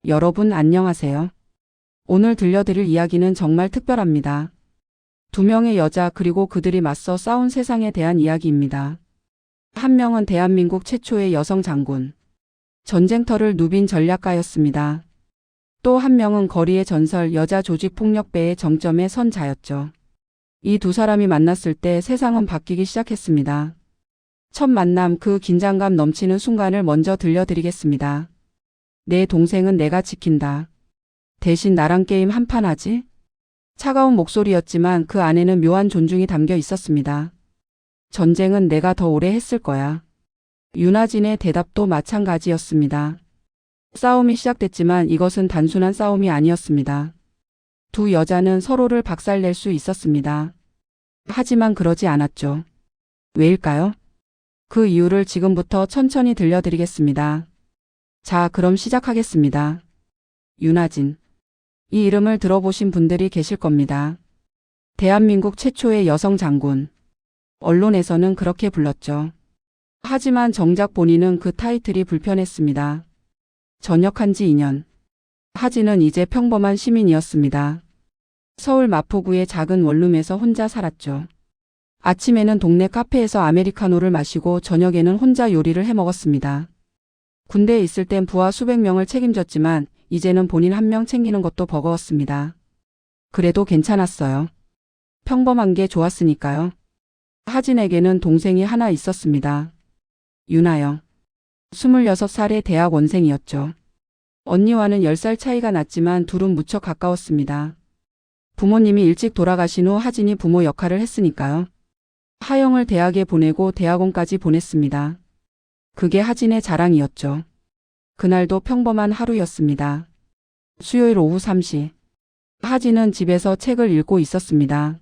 여러분 안녕하세요. 오늘 들려드릴 이야기는 정말 특별합니다. 두 명의 여자 그리고 그들이 맞서 싸운 세상에 대한 이야기입니다. 한 명은 대한민국 최초의 여성 장군, 전쟁터를 누빈 전략가였습니다. 또 한 명은 거리의 전설 여자 조직폭력배의 정점에 선 자였죠. 이 두 사람이 만났을 때 세상은 바뀌기 시작했습니다. 첫 만남 그 긴장감 넘치는 순간을 먼저 들려드리겠습니다. 내 동생은 내가 지킨다. 대신 나랑 게임 한판 하지? 차가운 목소리였지만 그 안에는 묘한 존중이 담겨 있었습니다. 전쟁은 내가 더 오래 했을 거야. 윤하진의 대답도 마찬가지였습니다. 싸움이 시작됐지만 이것은 단순한 싸움이 아니었습니다. 두 여자는 서로를 박살낼 수 있었습니다. 하지만 그러지 않았죠. 왜일까요? 그 이유를 지금부터 천천히 들려드리겠습니다. 자, 그럼 시작하겠습니다. 윤하진. 이 이름을 들어보신 분들이 계실 겁니다. 대한민국 최초의 여성 장군. 언론에서는 그렇게 불렀죠. 하지만 정작 본인은 그 타이틀이 불편했습니다. 전역한 지 2년. 하진은 이제 평범한 시민이었습니다. 서울 마포구의 작은 원룸에서 혼자 살았죠. 아침에는 동네 카페에서 아메리카노를 마시고 저녁에는 혼자 요리를 해 먹었습니다. 군대에 있을 땐 부하 수백 명을 책임졌지만 이제는 본인 한 명 챙기는 것도 버거웠습니다. 그래도 괜찮았어요. 평범한 게 좋았으니까요. 하진에게는 동생이 하나 있었습니다. 윤아영. 26살의 대학 원생이었죠. 언니와는 10살 차이가 났지만 둘은 무척 가까웠습니다. 부모님이 일찍 돌아가신 후 하진이 부모 역할을 했으니까요. 하영을 대학에 보내고 대학원까지 보냈습니다. 그게 하진의 자랑이었죠. 그날도 평범한 하루였습니다. 수요일 오후 3시. 하진은 집에서 책을 읽고 있었습니다.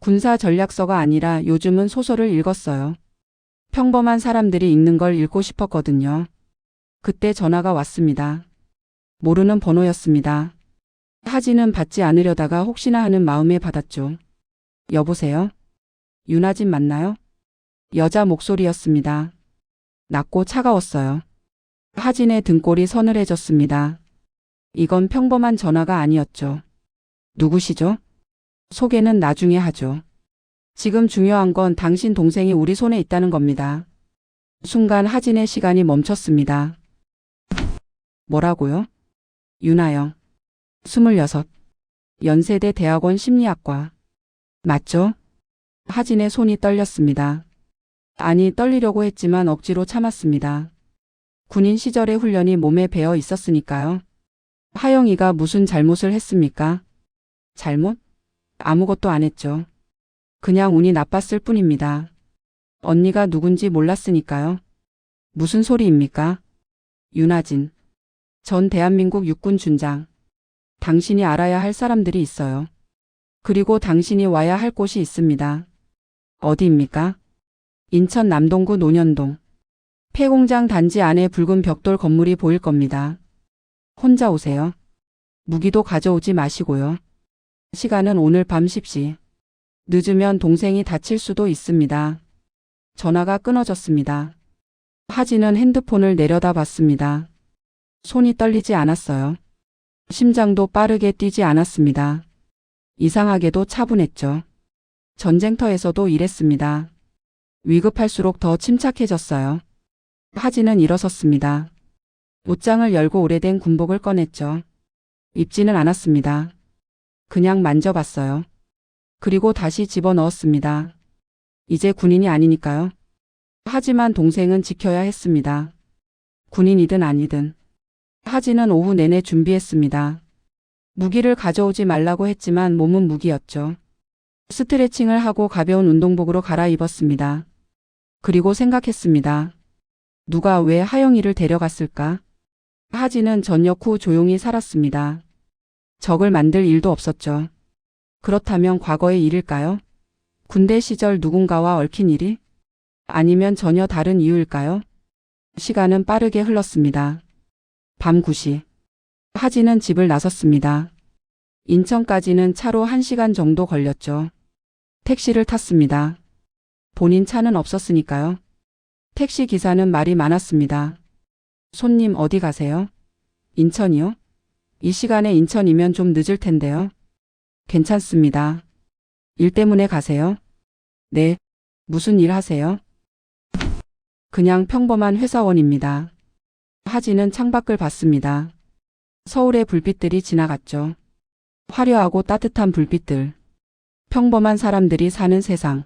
군사 전략서가 아니라 요즘은 소설을 읽었어요. 평범한 사람들이 읽는 걸 읽고 싶었거든요. 그때 전화가 왔습니다. 모르는 번호였습니다. 하진은 받지 않으려다가 혹시나 하는 마음에 받았죠. 여보세요? 윤하진 맞나요? 여자 목소리였습니다. 낮고 차가웠어요. 하진의 등골이 서늘해졌습니다. 이건 평범한 전화가 아니었죠. 누구시죠? 소개는 나중에 하죠. 지금 중요한 건 당신 동생이 우리 손에 있다는 겁니다. 순간 하진의 시간이 멈췄습니다. 뭐라고요? 윤아영. 26. 연세대 대학원 심리학과. 맞죠? 하진의 손이 떨렸습니다. 아니, 떨리려고 했지만 억지로 참았습니다. 군인 시절의 훈련이 몸에 배어 있었으니까요. 하영이가 무슨 잘못을 했습니까? 잘못? 아무것도 안 했죠. 그냥 운이 나빴을 뿐입니다. 언니가 누군지 몰랐으니까요. 무슨 소리입니까? 윤하진. 전 대한민국 육군 준장. 당신이 알아야 할 사람들이 있어요. 그리고 당신이 와야 할 곳이 있습니다. 어디입니까? 인천 남동구 논현동. 폐공장 단지 안에 붉은 벽돌 건물이 보일 겁니다. 혼자 오세요. 무기도 가져오지 마시고요. 시간은 오늘 밤 10시. 늦으면 동생이 다칠 수도 있습니다. 전화가 끊어졌습니다. 하진은 핸드폰을 내려다봤습니다. 손이 떨리지 않았어요. 심장도 빠르게 뛰지 않았습니다. 이상하게도 차분했죠. 전쟁터에서도 이랬습니다. 위급할수록 더 침착해졌어요. 하진은 일어섰습니다. 옷장을 열고 오래된 군복을 꺼냈죠. 입지는 않았습니다. 그냥 만져봤어요. 그리고 다시 집어넣었습니다. 이제 군인이 아니니까요. 하지만 동생은 지켜야 했습니다. 군인이든 아니든. 하진은 오후 내내 준비했습니다. 무기를 가져오지 말라고 했지만 몸은 무기였죠. 스트레칭을 하고 가벼운 운동복으로 갈아입었습니다. 그리고 생각했습니다. 누가 왜 하영이를 데려갔을까? 하진은 전역 후 조용히 살았습니다. 적을 만들 일도 없었죠. 그렇다면 과거의 일일까요? 군대 시절 누군가와 얽힌 일이? 아니면 전혀 다른 이유일까요? 시간은 빠르게 흘렀습니다. 밤 9시. 하진은 집을 나섰습니다. 인천까지는 차로 1시간 정도 걸렸죠. 택시를 탔습니다. 본인 차는 없었으니까요. 택시 기사는 말이 많았습니다. 손님 어디 가세요? 인천이요? 이 시간에 인천이면 좀 늦을 텐데요. 괜찮습니다. 일 때문에 가세요? 네. 무슨 일 하세요? 그냥 평범한 회사원입니다. 하진은 창밖을 봤습니다. 서울의 불빛들이 지나갔죠. 화려하고 따뜻한 불빛들. 평범한 사람들이 사는 세상.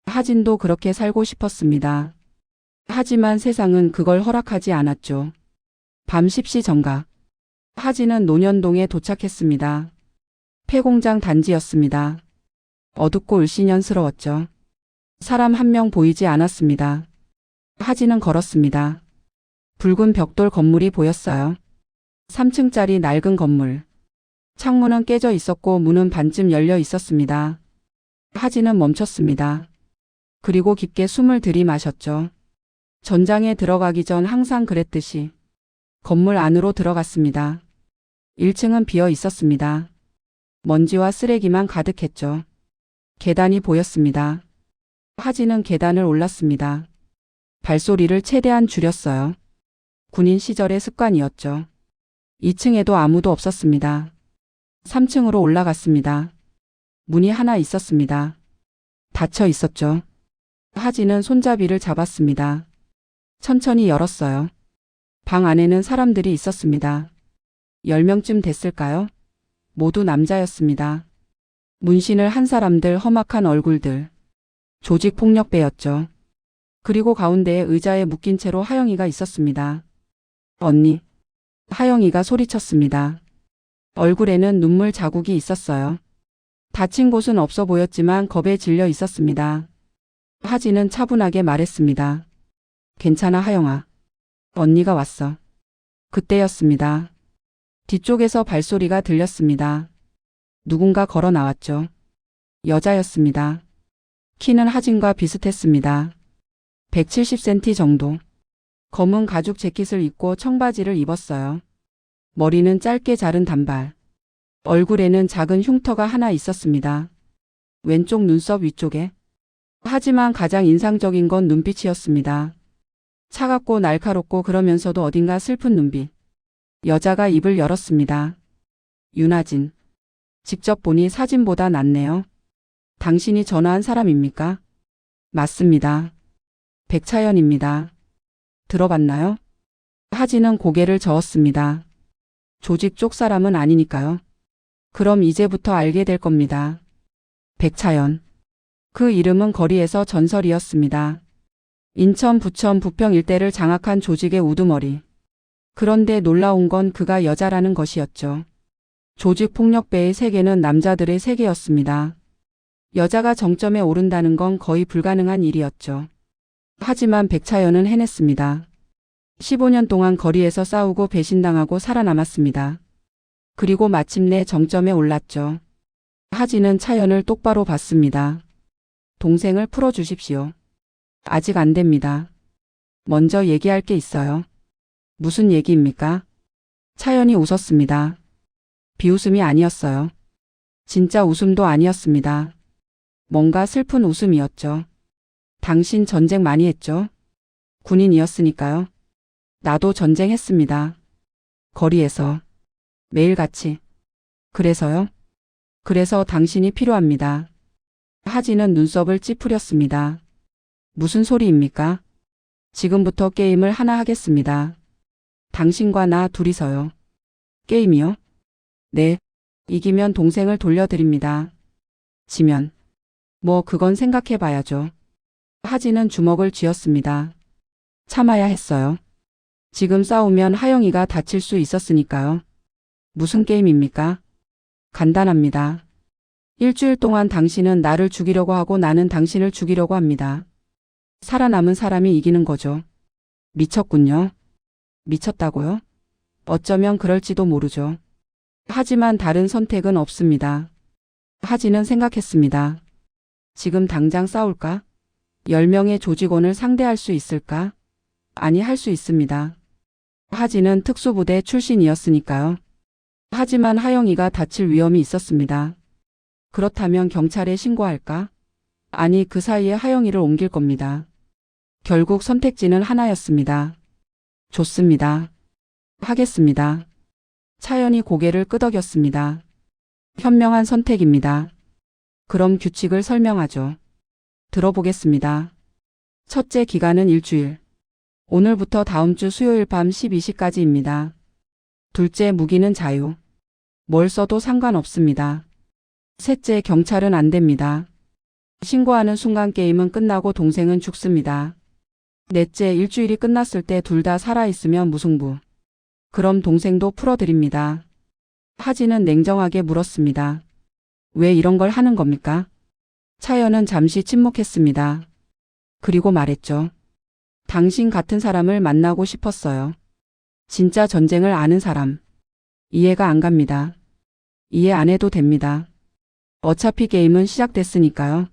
하진도 그렇게 살고 싶었습니다. 하지만 세상은 그걸 허락하지 않았죠. 밤 10시 정각. 하진은 논현동에 도착했습니다. 폐공장 단지였습니다. 어둡고 을씨년스러웠죠. 사람 한 명 보이지 않았습니다. 하진은 걸었습니다. 붉은 벽돌 건물이 보였어요. 3층짜리 낡은 건물. 창문은 깨져 있었고 문은 반쯤 열려 있었습니다. 하진은 멈췄습니다. 그리고 깊게 숨을 들이마셨죠. 전장에 들어가기 전 항상 그랬듯이 건물 안으로 들어갔습니다. 1층은 비어 있었습니다. 먼지와 쓰레기만 가득했죠. 계단이 보였습니다. 하진은 계단을 올랐습니다. 발소리를 최대한 줄였어요. 군인 시절의 습관이었죠. 2층에도 아무도 없었습니다. 3층으로 올라갔습니다. 문이 하나 있었습니다. 닫혀 있었죠. 하진은 손잡이를 잡았습니다. 천천히 열었어요. 방 안에는 사람들이 있었습니다. 10명쯤 됐을까요? 모두 남자였습니다. 문신을 한 사람들, 험악한 얼굴들. 조직폭력배였죠. 그리고 가운데에 의자에 묶인 채로 하영이가 있었습니다. 언니. 하영이가 소리쳤습니다. 얼굴에는 눈물 자국이 있었어요. 다친 곳은 없어 보였지만 겁에 질려 있었습니다. 하진은 차분하게 말했습니다. 괜찮아 하영아. 언니가 왔어. 그때였습니다. 뒤쪽에서 발소리가 들렸습니다. 누군가 걸어 나왔죠. 여자였습니다. 키는 하진과 비슷했습니다. 170cm 정도. 검은 가죽 재킷을 입고 청바지를 입었어요. 머리는 짧게 자른 단발. 얼굴에는 작은 흉터가 하나 있었습니다. 왼쪽 눈썹 위쪽에. 하지만 가장 인상적인 건 눈빛이었습니다. 차갑고 날카롭고 그러면서도 어딘가 슬픈 눈빛. 여자가 입을 열었습니다. 윤하진. 직접 보니 사진보다 낫네요. 당신이 전화한 사람입니까? 맞습니다. 백차연입니다. 들어봤나요? 하진은 고개를 저었습니다. 조직 쪽 사람은 아니니까요. 그럼 이제부터 알게 될 겁니다. 백차연. 그 이름은 거리에서 전설이었습니다. 인천, 부천, 부평 일대를 장악한 조직의 우두머리. 그런데 놀라운 건 그가 여자라는 것이었죠. 조직 폭력배의 세계는 남자들의 세계였습니다. 여자가 정점에 오른다는 건 거의 불가능한 일이었죠. 하지만 백차연은 해냈습니다. 15년 동안 거리에서 싸우고 배신당하고 살아남았습니다. 그리고 마침내 정점에 올랐죠. 하진은 차연을 똑바로 봤습니다. 동생을 풀어주십시오. 아직 안 됩니다. 먼저 얘기할 게 있어요. 무슨 얘기입니까? 차연이 웃었습니다. 비웃음이 아니었어요. 진짜 웃음도 아니었습니다. 뭔가 슬픈 웃음이었죠. 당신 전쟁 많이 했죠? 군인이었으니까요. 나도 전쟁했습니다. 거리에서. 매일같이. 그래서요? 그래서 당신이 필요합니다. 하진은 눈썹을 찌푸렸습니다. 무슨 소리입니까? 지금부터 게임을 하나 하겠습니다. 당신과 나 둘이서요. 게임이요? 네. 이기면 동생을 돌려드립니다. 지면. 뭐 그건 생각해봐야죠. 하진은 주먹을 쥐었습니다. 참아야 했어요. 지금 싸우면 하영이가 다칠 수 있었으니까요. 무슨 게임입니까? 간단합니다. 일주일 동안 당신은 나를 죽이려고 하고 나는 당신을 죽이려고 합니다. 살아남은 사람이 이기는 거죠. 미쳤군요. 미쳤다고요? 어쩌면 그럴지도 모르죠. 하지만 다른 선택은 없습니다. 하진은 생각했습니다. 지금 당장 싸울까? 10명의 조직원을 상대할 수 있을까? 아니, 할 수 있습니다. 하진은 특수부대 출신이었으니까요. 하지만 하영이가 다칠 위험이 있었습니다. 그렇다면 경찰에 신고할까? 아니, 그 사이에 하영이를 옮길 겁니다. 결국 선택지는 하나였습니다. 좋습니다. 하겠습니다. 차연이 고개를 끄덕였습니다. 현명한 선택입니다. 그럼 규칙을 설명하죠. 들어보겠습니다. 첫째 기간은 일주일. 오늘부터 다음 주 수요일 밤 12시까지입니다. 둘째 무기는 자유. 뭘 써도 상관없습니다. 셋째 경찰은 안 됩니다. 신고하는 순간 게임은 끝나고 동생은 죽습니다. 넷째 일주일이 끝났을 때 둘 다 살아있으면 무승부. 그럼 동생도 풀어드립니다. 하진은 냉정하게 물었습니다. 왜 이런 걸 하는 겁니까? 차연은 잠시 침묵했습니다. 그리고 말했죠. 당신 같은 사람을 만나고 싶었어요. 진짜 전쟁을 아는 사람. 이해가 안 갑니다. 이해 안 해도 됩니다. 어차피 게임은 시작됐으니까요.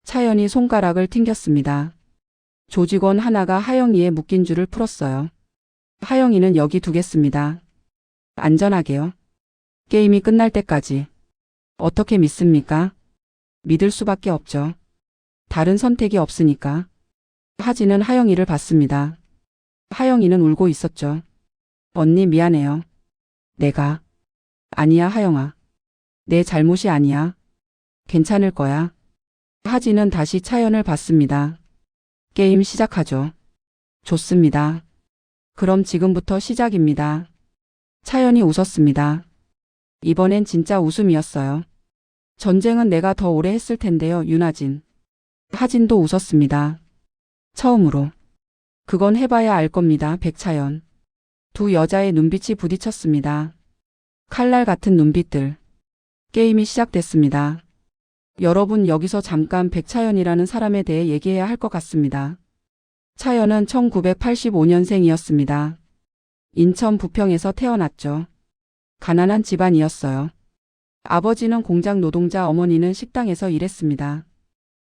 차연이 손가락을 튕겼습니다. 조직원 하나가 하영이의 묶인 줄을 풀었어요. 하영이는 여기 두겠습니다. 안전하게요. 게임이 끝날 때까지. 어떻게 믿습니까? 믿을 수밖에 없죠. 다른 선택이 없으니까. 하진은 하영이를 봤습니다. 하영이는 울고 있었죠. 언니 미안해요. 내가. 아니야 하영아. 내 잘못이 아니야. 괜찮을 거야. 하진은 다시 차연을 봤습니다. 게임 시작하죠. 좋습니다. 그럼 지금부터 시작입니다. 차연이 웃었습니다. 이번엔 진짜 웃음이었어요. 전쟁은 내가 더 오래 했을 텐데요, 윤하진. 하진도 웃었습니다. 처음으로. 그건 해봐야 알 겁니다, 백차연. 두 여자의 눈빛이 부딪혔습니다. 칼날 같은 눈빛들. 게임이 시작됐습니다. 여러분 여기서 잠깐 백차연이라는 사람에 대해 얘기해야 할 것 같습니다. 차연은 1985년생이었습니다. 인천 부평에서 태어났죠. 가난한 집안이었어요. 아버지는 공장 노동자, 어머니는 식당에서 일했습니다.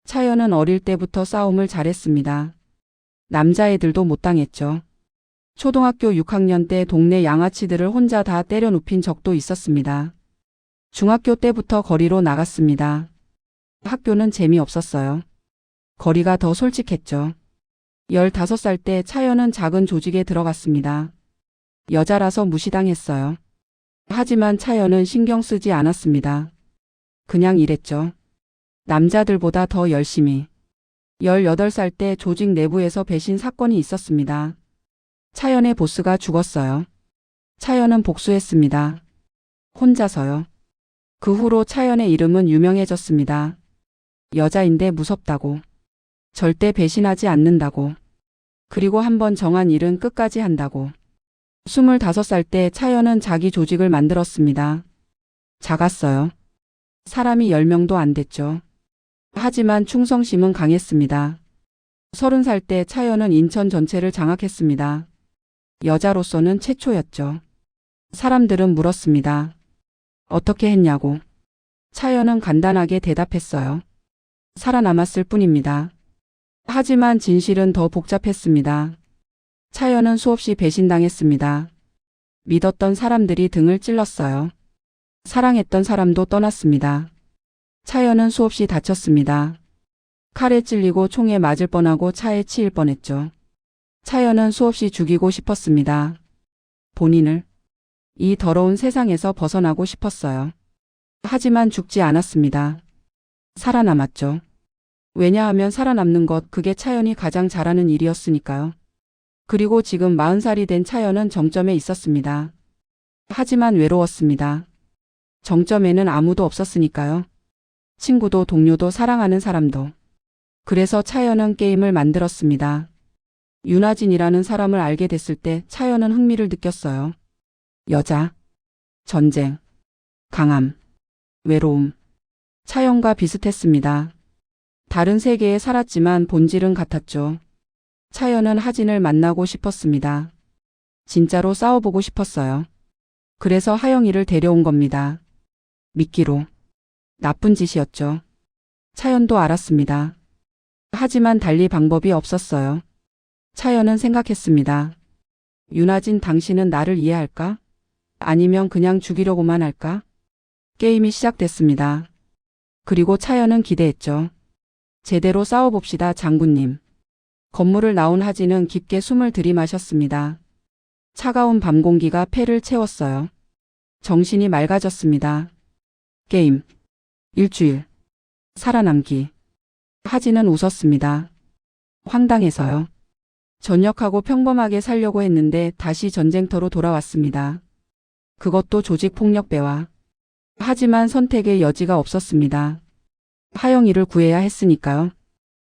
차연은 어릴 때부터 싸움을 잘했습니다. 남자애들도 못 당했죠. 초등학교 6학년 때 동네 양아치들을 혼자 다 때려 눕힌 적도 있었습니다. 중학교 때부터 거리로 나갔습니다. 학교는 재미없었어요. 거리가 더 솔직했죠. 15살 때 차연은 작은 조직에 들어갔습니다. 여자라서 무시당했어요. 하지만 차연은 신경 쓰지 않았습니다. 그냥 일했죠. 남자들보다 더 열심히. 18살 때 조직 내부에서 배신 사건이 있었습니다. 차연의 보스가 죽었어요. 차연은 복수했습니다. 혼자서요. 그 후로 차연의 이름은 유명해졌습니다. 여자인데 무섭다고. 절대 배신하지 않는다고. 그리고 한번 정한 일은 끝까지 한다고. 25살 때 차연은 자기 조직을 만들었습니다. 작았어요. 사람이 10명도 안 됐죠. 하지만 충성심은 강했습니다. 30살 때 차연은 인천 전체를 장악했습니다. 여자로서는 최초였죠. 사람들은 물었습니다. 어떻게 했냐고. 차연은 간단하게 대답했어요. 살아남았을 뿐입니다. 하지만 진실은 더 복잡했습니다. 차연은 수없이 배신당했습니다. 믿었던 사람들이 등을 찔렀어요. 사랑했던 사람도 떠났습니다. 차연은 수없이 다쳤습니다. 칼에 찔리고 총에 맞을 뻔하고 차에 치일 뻔했죠. 차연은 수없이 죽이고 싶었습니다. 본인을. 이 더러운 세상에서 벗어나고 싶었어요. 하지만 죽지 않았습니다. 살아남았죠. 왜냐하면 살아남는 것, 그게 차연이 가장 잘하는 일이었으니까요. 그리고 지금 40살이 된 차연은 정점에 있었습니다. 하지만 외로웠습니다. 정점에는 아무도 없었으니까요. 친구도 동료도 사랑하는 사람도. 그래서 차연은 게임을 만들었습니다. 윤하진이라는 사람을 알게 됐을 때 차연은 흥미를 느꼈어요. 여자, 전쟁, 강함, 외로움. 차연과 비슷했습니다. 다른 세계에 살았지만 본질은 같았죠. 차연은 하진을 만나고 싶었습니다. 진짜로 싸워보고 싶었어요. 그래서 하영이를 데려온 겁니다. 미끼로. 나쁜 짓이었죠. 차연도 알았습니다. 하지만 달리 방법이 없었어요. 차연은 생각했습니다. 윤하진, 당신은 나를 이해할까? 아니면 그냥 죽이려고만 할까? 게임이 시작됐습니다. 그리고 차연은 기대했죠. 제대로 싸워봅시다, 장군님. 건물을 나온 하진은 깊게 숨을 들이마셨습니다. 차가운 밤 공기가 폐를 채웠어요. 정신이 맑아졌습니다. 게임. 일주일. 살아남기. 하진은 웃었습니다. 황당해서요. 전역하고 평범하게 살려고 했는데 다시 전쟁터로 돌아왔습니다. 그것도 조직폭력배와. 하지만 선택의 여지가 없었습니다. 하영이를 구해야 했으니까요.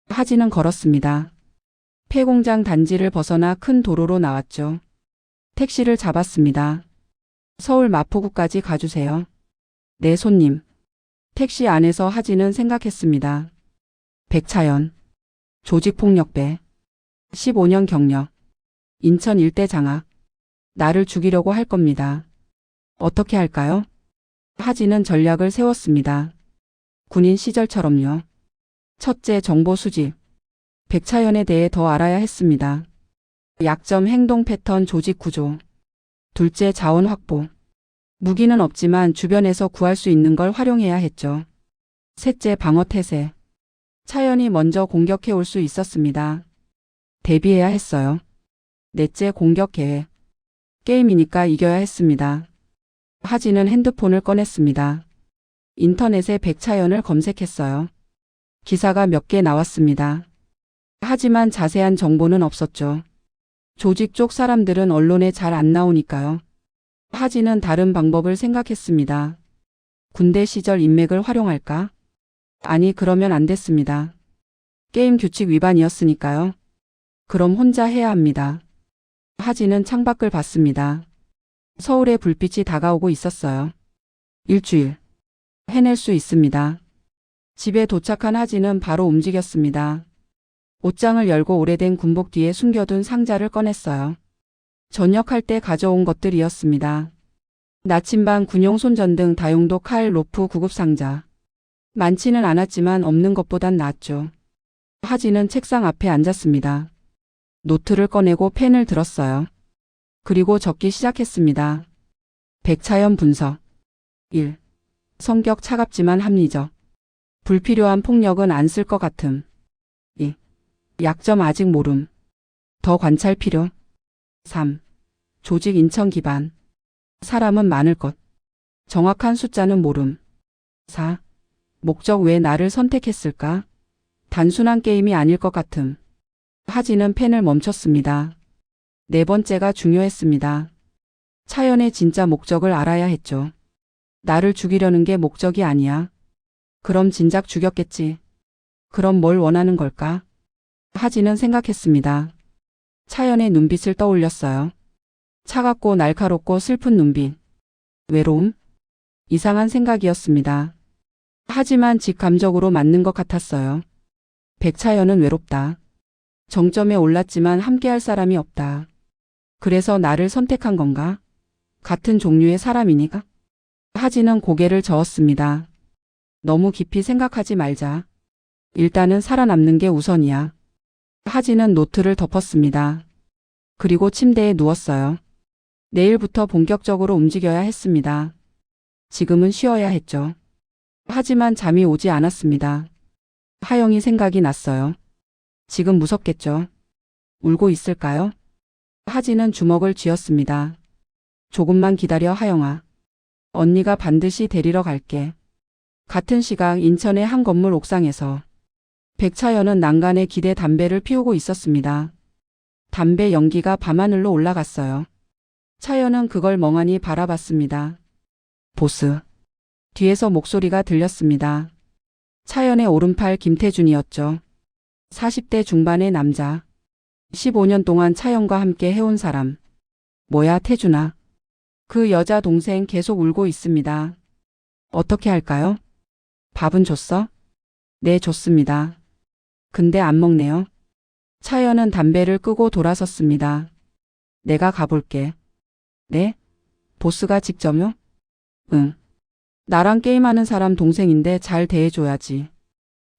하진은 걸었습니다. 폐공장 단지를 벗어나 큰 도로로 나왔죠. 택시를 잡았습니다. 서울 마포구까지 가주세요. 네, 손님. 택시 안에서 하진은 생각했습니다. 백차연. 조직폭력배. 15년 경력. 인천 일대 장악. 나를 죽이려고 할 겁니다. 어떻게 할까요? 하진은 전략을 세웠습니다. 군인 시절처럼요. 첫째, 정보 수집. 백차연에 대해 더 알아야 했습니다. 약점, 행동 패턴, 조직 구조. 둘째, 자원 확보. 무기는 없지만 주변에서 구할 수 있는 걸 활용해야 했죠. 셋째, 방어 태세. 차연이 먼저 공격해 올 수 있었습니다. 대비해야 했어요. 넷째, 공격 계획. 게임이니까 이겨야 했습니다. 하진은 핸드폰을 꺼냈습니다. 인터넷에 백차연을 검색했어요. 기사가 몇 개 나왔습니다. 하지만 자세한 정보는 없었죠. 조직 쪽 사람들은 언론에 잘 안 나오니까요. 하진은 다른 방법을 생각했습니다. 군대 시절 인맥을 활용할까? 아니, 그러면 안 됐습니다. 게임 규칙 위반이었으니까요. 그럼 혼자 해야 합니다. 하진은 창밖을 봤습니다. 서울의 불빛이 다가오고 있었어요. 일주일. 해낼 수 있습니다. 집에 도착한 하진은 바로 움직였습니다. 옷장을 열고 오래된 군복 뒤에 숨겨둔 상자를 꺼냈어요. 전역할 때 가져온 것들이었습니다. 나침반, 군용 손전등, 다용도 칼, 로프, 구급상자. 많지는 않았지만 없는 것보단 낫죠. 하진은 책상 앞에 앉았습니다. 노트를 꺼내고 펜을 들었어요. 그리고 적기 시작했습니다. 백차연 분석. 1. 성격 차갑지만 합리적. 불필요한 폭력은 안 쓸 것 같음. 2. 약점 아직 모름. 더 관찰 필요. 3. 조직 인천 기반. 사람은 많을 것. 정확한 숫자는 모름. 4. 목적 왜 나를 선택했을까? 단순한 게임이 아닐 것 같음. 하진은 펜을 멈췄습니다. 네 번째가 중요했습니다. 차연의 진짜 목적을 알아야 했죠. 나를 죽이려는 게 목적이 아니야. 그럼 진작 죽였겠지. 그럼 뭘 원하는 걸까? 하진은 생각했습니다. 차연의 눈빛을 떠올렸어요. 차갑고 날카롭고 슬픈 눈빛. 외로움? 이상한 생각이었습니다. 하지만 직감적으로 맞는 것 같았어요. 백차연은 외롭다. 정점에 올랐지만 함께할 사람이 없다. 그래서 나를 선택한 건가? 같은 종류의 사람이니까? 하진은 고개를 저었습니다. 너무 깊이 생각하지 말자. 일단은 살아남는 게 우선이야. 하진은 노트를 덮었습니다. 그리고 침대에 누웠어요. 내일부터 본격적으로 움직여야 했습니다. 지금은 쉬어야 했죠. 하지만 잠이 오지 않았습니다. 하영이 생각이 났어요. 지금 무섭겠죠? 울고 있을까요? 하진은 주먹을 쥐었습니다. 조금만 기다려, 하영아. 언니가 반드시 데리러 갈게. 같은 시각 인천의 한 건물 옥상에서 백차연은 난간에 기대 담배를 피우고 있었습니다. 담배 연기가 밤하늘로 올라갔어요. 차연은 그걸 멍하니 바라봤습니다. 보스. 뒤에서 목소리가 들렸습니다. 차연의 오른팔 김태준이었죠. 40대 중반의 남자. 15년 동안 차연과 함께 해온 사람. 뭐야, 태준아. 그 여자 동생 계속 울고 있습니다. 어떻게 할까요? 밥은 줬어? 네, 줬습니다. 근데 안 먹네요. 차연은 담배를 끄고 돌아섰습니다. 내가 가볼게. 네? 보스가 직접요? 응. 나랑 게임하는 사람 동생인데 잘 대해줘야지.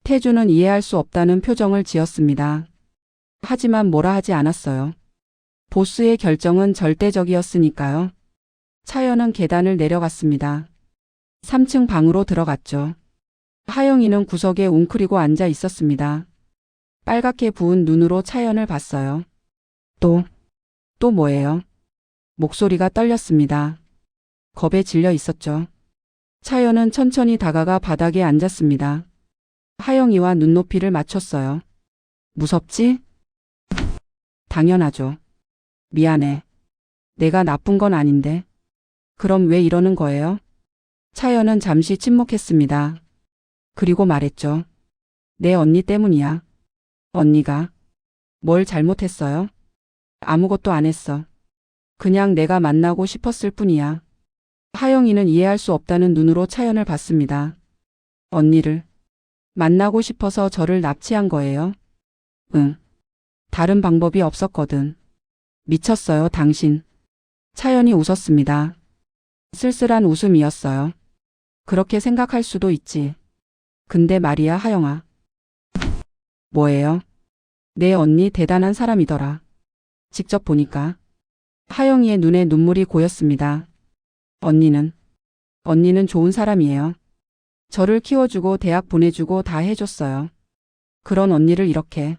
태주는 이해할 수 없다는 표정을 지었습니다. 하지만 뭐라 하지 않았어요. 보스의 결정은 절대적이었으니까요. 차연은 계단을 내려갔습니다. 3층 방으로 들어갔죠. 하영이는 구석에 웅크리고 앉아 있었습니다. 빨갛게 부은 눈으로 차연을 봤어요. 또 뭐예요? 목소리가 떨렸습니다. 겁에 질려 있었죠. 차연은 천천히 다가가 바닥에 앉았습니다. 하영이와 눈높이를 맞췄어요. 무섭지? 당연하죠. 미안해. 내가 나쁜 건 아닌데. 그럼 왜 이러는 거예요? 차연은 잠시 침묵했습니다. 그리고 말했죠. 내 언니 때문이야. 언니가 뭘 잘못했어요? 아무것도 안 했어. 그냥 내가 만나고 싶었을 뿐이야. 하영이는 이해할 수 없다는 눈으로 차연을 봤습니다. 언니를 만나고 싶어서 저를 납치한 거예요? 응. 다른 방법이 없었거든. 미쳤어요, 당신. 차연이 웃었습니다. 쓸쓸한 웃음이었어요. 그렇게 생각할 수도 있지. 근데 말이야, 하영아. 뭐예요? 내 언니 대단한 사람이더라. 직접 보니까. 하영이의 눈에 눈물이 고였습니다. 언니는 좋은 사람이에요. 저를 키워주고 대학 보내주고 다 해줬어요. 그런 언니를 이렇게.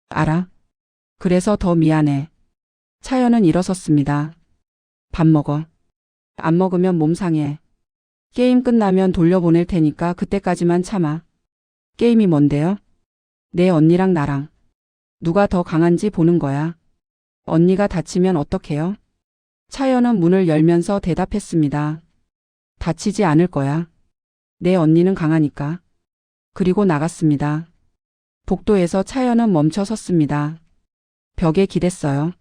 알아? 그래서 더 미안해. 차연은 일어섰습니다. 밥 먹어. 안 먹으면 몸 상해. 게임 끝나면 돌려보낼 테니까 그때까지만 참아. 게임이 뭔데요? 내 언니랑 나랑. 누가 더 강한지 보는 거야. 언니가 다치면 어떡해요? 차연은 문을 열면서 대답했습니다. 다치지 않을 거야. 내 언니는 강하니까. 그리고 나갔습니다. 복도에서 차연은 멈춰 섰습니다. 벽에 기댔어요.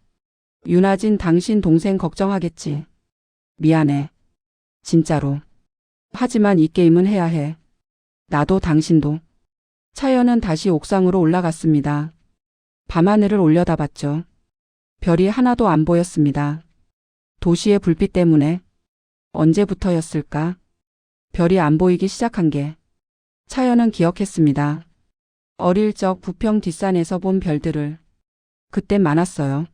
윤아진 당신 동생 걱정하겠지. 미안해. 진짜로. 하지만 이 게임은 해야 해. 나도 당신도. 차연은 다시 옥상으로 올라갔습니다. 밤하늘을 올려다봤죠. 별이 하나도 안 보였습니다. 도시의 불빛 때문에. 언제부터였을까? 별이 안 보이기 시작한 게. 차연은 기억했습니다. 어릴 적 부평 뒷산에서 본 별들을. 그땐 많았어요.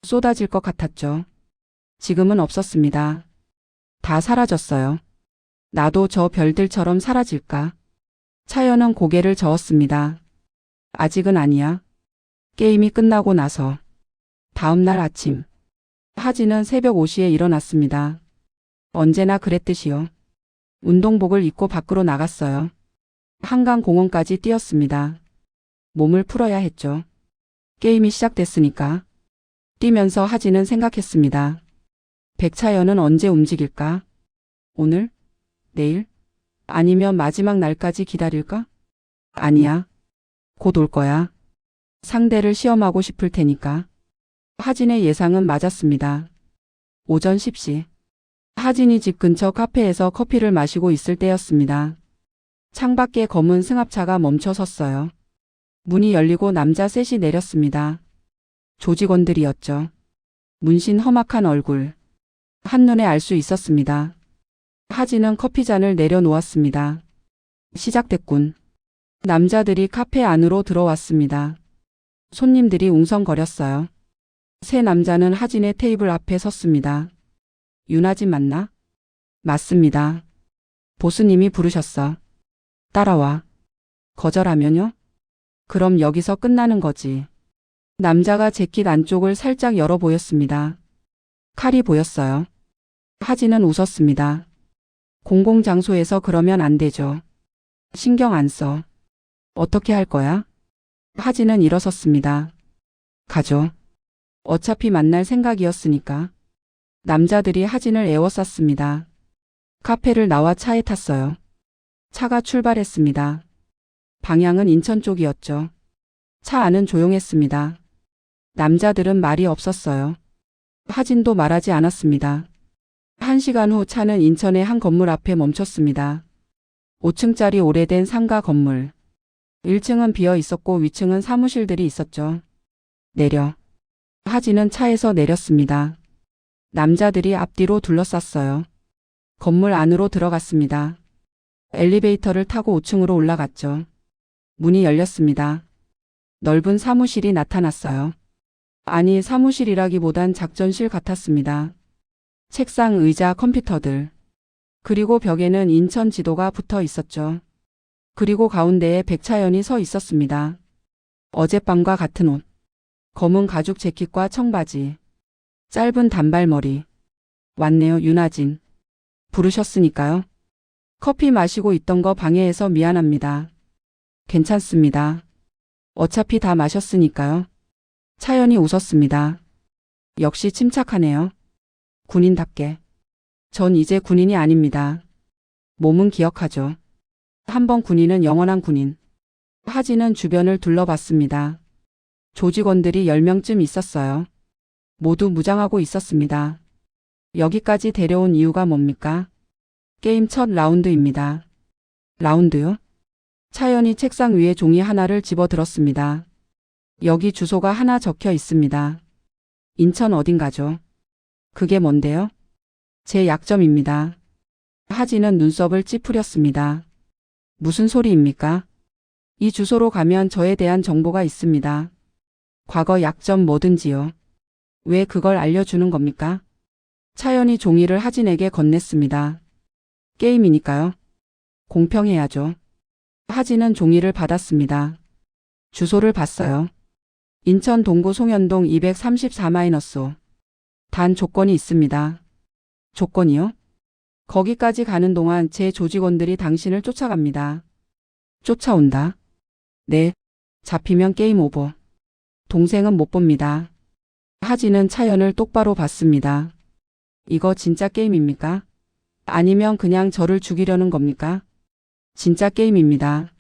쏟아질 것 같았죠. 지금은 없었습니다. 다 사라졌어요. 나도 저 별들처럼 사라질까? 차연은 고개를 저었습니다. 아직은 아니야. 게임이 끝나고 나서. 다음 날 아침. 하진은 새벽 5시에 일어났습니다. 언제나 그랬듯이요. 운동복을 입고 밖으로 나갔어요. 한강공원까지 뛰었습니다. 몸을 풀어야 했죠. 게임이 시작됐으니까. 뛰면서 하진은 생각했습니다. 백차연은 언제 움직일까? 오늘? 내일? 아니면 마지막 날까지 기다릴까? 아니야. 곧 올 거야. 상대를 시험하고 싶을 테니까. 하진의 예상은 맞았습니다. 오전 10시. 하진이 집 근처 카페에서 커피를 마시고 있을 때였습니다. 창밖에 검은 승합차가 멈춰 섰어요. 문이 열리고 남자 셋이 내렸습니다. 조직원들이었죠. 문신 험악한 얼굴. 한눈에 알 수 있었습니다. 하진은 커피잔을 내려놓았습니다. 시작됐군. 남자들이 카페 안으로 들어왔습니다. 손님들이 웅성거렸어요. 세 남자는 하진의 테이블 앞에 섰습니다. 윤아진 맞나? 맞습니다. 보스님이 부르셨어. 따라와. 거절하면요? 그럼 여기서 끝나는 거지. 남자가 재킷 안쪽을 살짝 열어 보였습니다. 칼이 보였어요. 하진은 웃었습니다. 공공장소에서 그러면 안 되죠. 신경 안 써. 어떻게 할 거야? 하진은 일어섰습니다. 가죠. 어차피 만날 생각이었으니까. 남자들이 하진을 에워쌌습니다. 카페를 나와 차에 탔어요. 차가 출발했습니다. 방향은 인천 쪽이었죠. 차 안은 조용했습니다. 남자들은 말이 없었어요. 하진도 말하지 않았습니다. 1시간 후 차는 인천의 한 건물 앞에 멈췄습니다. 5층짜리 오래된 상가 건물. 1층은 비어 있었고 위층은 사무실들이 있었죠. 내려. 하진은 차에서 내렸습니다. 남자들이 앞뒤로 둘러쌌어요. 건물 안으로 들어갔습니다. 엘리베이터를 타고 5층으로 올라갔죠. 문이 열렸습니다. 넓은 사무실이 나타났어요. 아니, 사무실이라기보단 작전실 같았습니다. 책상, 의자, 컴퓨터들. 그리고 벽에는 인천 지도가 붙어 있었죠. 그리고 가운데에 백차연이 서 있었습니다. 어젯밤과 같은 옷. 검은 가죽 재킷과 청바지. 짧은 단발머리. 왔네요, 윤아진. 부르셨으니까요. 커피 마시고 있던 거 방해해서 미안합니다. 괜찮습니다. 어차피 다 마셨으니까요. 차연이 웃었습니다. 역시 침착하네요. 군인답게. 전 이제 군인이 아닙니다. 몸은 기억하죠. 한번 군인은 영원한 군인. 하진은 주변을 둘러봤습니다. 조직원들이 10명쯤 있었어요. 모두 무장하고 있었습니다. 여기까지 데려온 이유가 뭡니까? 게임 첫 라운드입니다. 라운드요? 차연이 책상 위에 종이 하나를 집어들었습니다. 여기 주소가 하나 적혀 있습니다. 인천 어딘가죠? 그게 뭔데요? 제 약점입니다. 하진은 눈썹을 찌푸렸습니다. 무슨 소리입니까? 이 주소로 가면 저에 대한 정보가 있습니다. 과거 약점 뭐든지요. 왜 그걸 알려주는 겁니까? 차연이 종이를 하진에게 건넸습니다. 게임이니까요. 공평해야죠. 하진은 종이를 받았습니다. 주소를 봤어요. 인천 동구 송현동 234-5. 단 조건이 있습니다. 조건이요? 거기까지 가는 동안 제 조직원들이 당신을 쫓아갑니다. 쫓아온다? 네. 잡히면 게임 오버. 동생은 못 봅니다. 하진은 차연을 똑바로 봤습니다. 이거 진짜 게임입니까? 아니면 그냥 저를 죽이려는 겁니까? 진짜 게임입니다.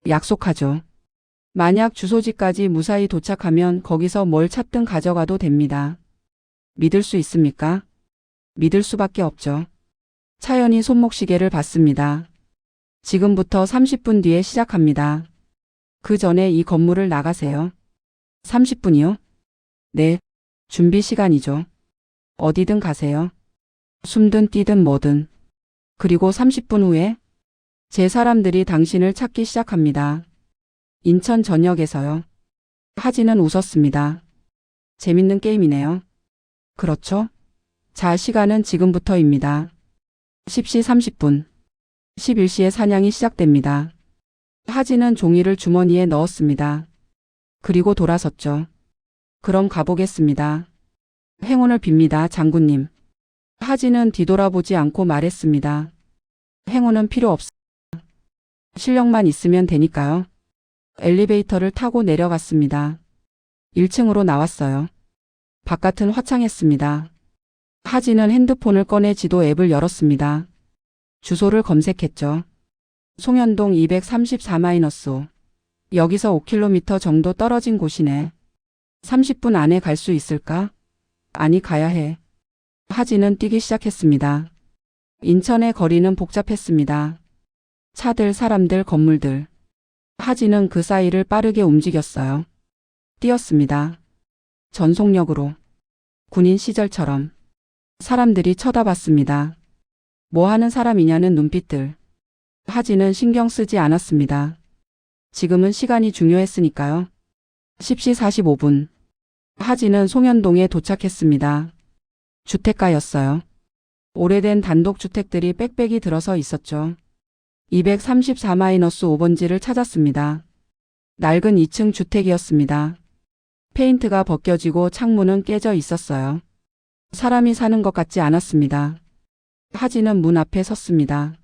약속하죠. 만약 주소지까지 무사히 도착하면 거기서 뭘 찾든 가져가도 됩니다. 믿을 수 있습니까? 믿을 수밖에 없죠. 차연이 손목시계를 봤습니다. 지금부터 30분 뒤에 시작합니다. 그 전에 이 건물을 나가세요. 30분이요? 네. 준비 시간이죠. 어디든 가세요. 숨든 뛰든 뭐든. 그리고 30분 후에 제 사람들이 당신을 찾기 시작합니다. 인천 전역에서요. 하진은 웃었습니다. 재밌는 게임이네요. 그렇죠? 자, 시간은 지금부터입니다. 10시 30분. 11시에 사냥이 시작됩니다. 하진은 종이를 주머니에 넣었습니다. 그리고 돌아섰죠. 그럼 가보겠습니다. 행운을 빕니다, 장군님. 하진은 뒤돌아보지 않고 말했습니다. 행운은 필요 없습니다. 실력만 있으면 되니까요. 엘리베이터를 타고 내려갔습니다. 1층으로 나왔어요. 바깥은 화창했습니다. 하진은 핸드폰을 꺼내 지도 앱을 열었습니다. 주소를 검색했죠. 송현동 234-5. 여기서 5km 정도 떨어진 곳이네. 30분 안에 갈 수 있을까? 아니, 가야 해. 하진은 뛰기 시작했습니다. 인천의 거리는 복잡했습니다. 차들, 사람들, 건물들. 하진은 그 사이를 빠르게 움직였어요. 뛰었습니다. 전속력으로. 군인 시절처럼. 사람들이 쳐다봤습니다. 뭐 하는 사람이냐는 눈빛들. 하진은 신경 쓰지 않았습니다. 지금은 시간이 중요했으니까요. 10시 45분. 하진은 송현동에 도착했습니다. 주택가였어요. 오래된 단독주택들이 빽빽이 들어서 있었죠. 234-5번지를 찾았습니다. 낡은 2층 주택이었습니다. 페인트가 벗겨지고 창문은 깨져 있었어요. 사람이 사는 것 같지 않았습니다. 하진은 문 앞에 섰습니다.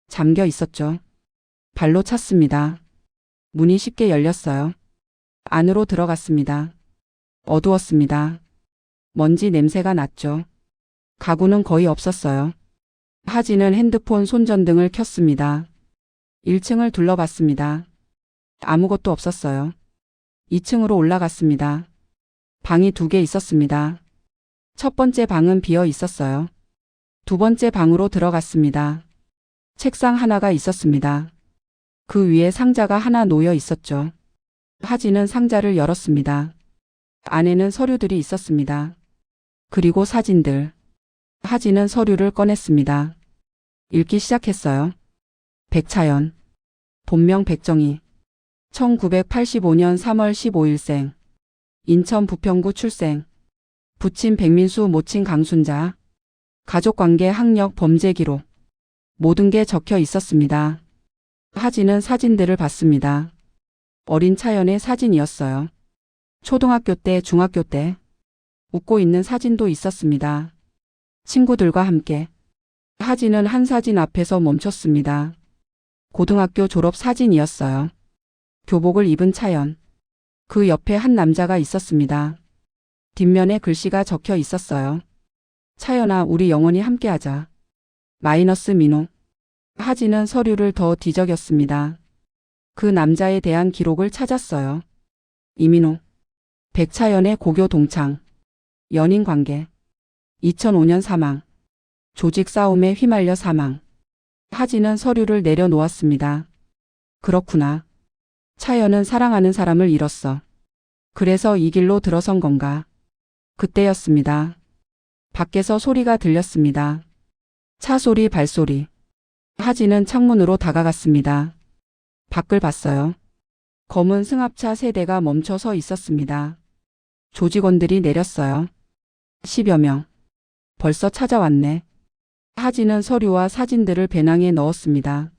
잠겨 있었죠. 발로 찼습니다. 문이 쉽게 열렸어요. 안으로 들어갔습니다. 어두웠습니다. 먼지 냄새가 났죠. 가구는 거의 없었어요. 하진은 핸드폰 손전등을 켰습니다. 1층을 둘러봤습니다. 아무것도 없었어요. 2층으로 올라갔습니다. 방이 2개 있었습니다. 첫 번째 방은 비어 있었어요. 두 번째 방으로 들어갔습니다. 책상 하나가 있었습니다. 그 위에 상자가 하나 놓여 있었죠. 하진은 상자를 열었습니다. 안에는 서류들이 있었습니다. 그리고 사진들. 하진은 서류를 꺼냈습니다. 읽기 시작했어요. 백차연. 본명 백정희. 1985년 3월 15일생. 인천 부평구 출생. 부친 백민수, 모친 강순자. 가족관계, 학력, 범죄 기록. 모든 게 적혀 있었습니다. 하진은 사진들을 봤습니다. 어린 차연의 사진이었어요. 초등학교 때, 중학교 때. 웃고 있는 사진도 있었습니다. 친구들과 함께. 하진은 한 사진 앞에서 멈췄습니다. 고등학교 졸업 사진이었어요. 교복을 입은 차연. 그 옆에 한 남자가 있었습니다. 뒷면에 글씨가 적혀 있었어요. 차연아, 우리 영원히 함께하자. 마이너스 민호. 하진은 서류를 더 뒤적였습니다. 그 남자에 대한 기록을 찾았어요. 이민호. 백차연의 고교 동창. 연인 관계. 2005년 사망. 조직 싸움에 휘말려 사망. 하진은 서류를 내려놓았습니다. 그렇구나. 차연은 사랑하는 사람을 잃었어. 그래서 이 길로 들어선 건가? 그때였습니다. 밖에서 소리가 들렸습니다. 차 소리, 발소리. 하진은 창문으로 다가갔습니다. 밖을 봤어요. 검은 승합차 3대가 멈춰 서 있었습니다. 조직원들이 내렸어요. 10여 명. 벌써 찾아왔네. 하진은 서류와 사진들을 배낭에 넣었습니다.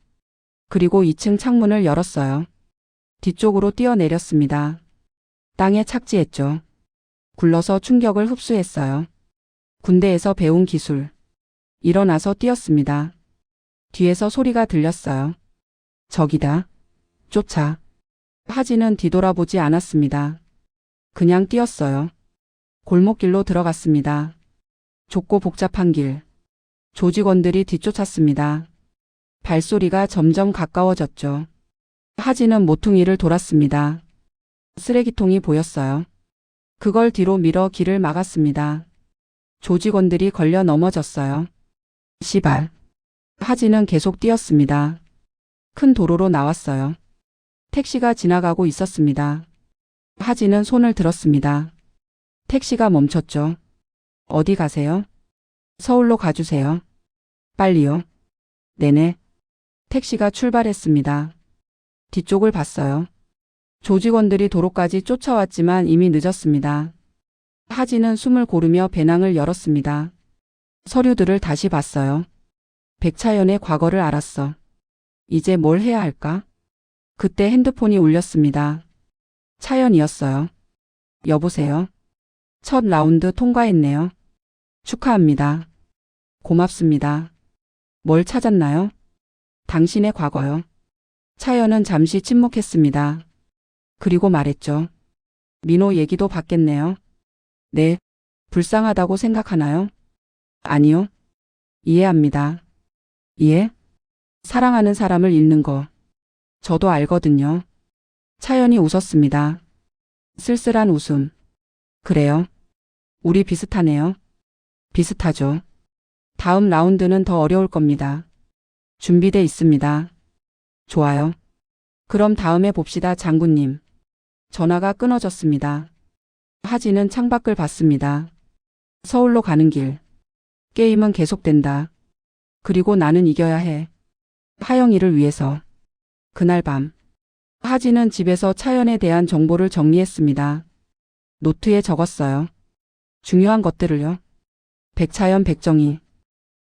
그리고 2층 창문을 열었어요. 뒤쪽으로 뛰어내렸습니다. 땅에 착지했죠. 굴러서 충격을 흡수했어요. 군대에서 배운 기술. 일어나서 뛰었습니다. 뒤에서 소리가 들렸어요. 저기다. 쫓아. 하진은 뒤돌아보지 않았습니다. 그냥 뛰었어요. 골목길로 들어갔습니다. 좁고 복잡한 길. 조직원들이 뒤쫓았습니다. 발소리가 점점 가까워졌죠. 하진은 모퉁이를 돌았습니다. 쓰레기통이 보였어요. 그걸 뒤로 밀어 길을 막았습니다. 조직원들이 걸려 넘어졌어요. 시발. 하진은 계속 뛰었습니다. 큰 도로로 나왔어요. 택시가 지나가고 있었습니다. 하진은 손을 들었습니다. 택시가 멈췄죠. 어디 가세요? 서울로 가주세요. 빨리요. 네네. 택시가 출발했습니다. 뒤쪽을 봤어요. 조직원들이 도로까지 쫓아왔지만 이미 늦었습니다. 하진은 숨을 고르며 배낭을 열었습니다. 서류들을 다시 봤어요. 백차연의 과거를 알았어. 이제 뭘 해야 할까? 그때 핸드폰이 울렸습니다. 차연이었어요. 여보세요? 첫 라운드 통과했네요. 축하합니다. 고맙습니다. 뭘 찾았나요? 당신의 과거요. 차연은 잠시 침묵했습니다. 그리고 말했죠. 민호 얘기도 받겠네요. 네. 불쌍하다고 생각하나요? 아니요. 이해합니다. 이해? 사랑하는 사람을 잃는 거. 저도 알거든요. 차연이 웃었습니다. 쓸쓸한 웃음. 그래요. 우리 비슷하네요. 비슷하죠. 다음 라운드는 더 어려울 겁니다. 준비돼 있습니다. 좋아요. 그럼 다음에 봅시다, 장군님. 전화가 끊어졌습니다. 하진은 창밖을 봤습니다. 서울로 가는 길. 게임은 계속된다. 그리고 나는 이겨야 해. 하영이를 위해서. 그날 밤. 하진은 집에서 차연에 대한 정보를 정리했습니다. 노트에 적었어요. 중요한 것들을요. 백차연, 백정희.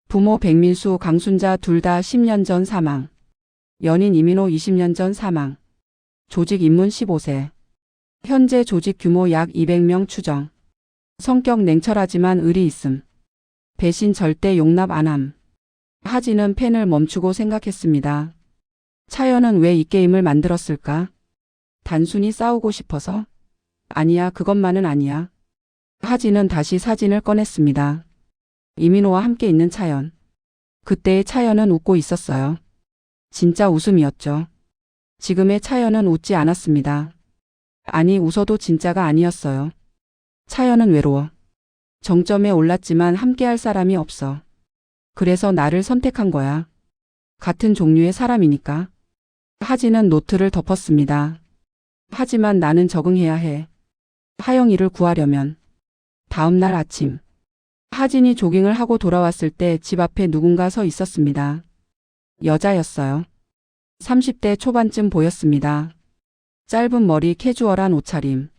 부모 백민수, 강순자 둘 다 10년 전 사망. 연인 이민호 20년 전 사망. 조직 입문 15세. 현재 조직 규모 약 200명 추정. 성격 냉철하지만 의리 있음. 배신 절대 용납 안 함. 하진은 펜을 멈추고 생각했습니다. 차연은 왜 이 게임을 만들었을까? 단순히 싸우고 싶어서? 아니야, 그것만은 아니야. 하진은 다시 사진을 꺼냈습니다. 이민호와 함께 있는 차연. 그때의 차연은 웃고 있었어요. 진짜 웃음이었죠. 지금의 차연은 웃지 않았습니다. 아니, 웃어도 진짜가 아니었어요. 차연은 외로워. 정점에 올랐지만 함께할 사람이 없어. 그래서 나를 선택한 거야. 같은 종류의 사람이니까. 하진은 노트를 덮었습니다. 하지만 나는 적응해야 해. 하영이를 구하려면. 다음 날 아침. 하진이 조깅을 하고 돌아왔을 때 집 앞에 누군가 서 있었습니다. 여자였어요. 30대 초반쯤 보였습니다. 짧은 머리, 캐주얼한 옷차림.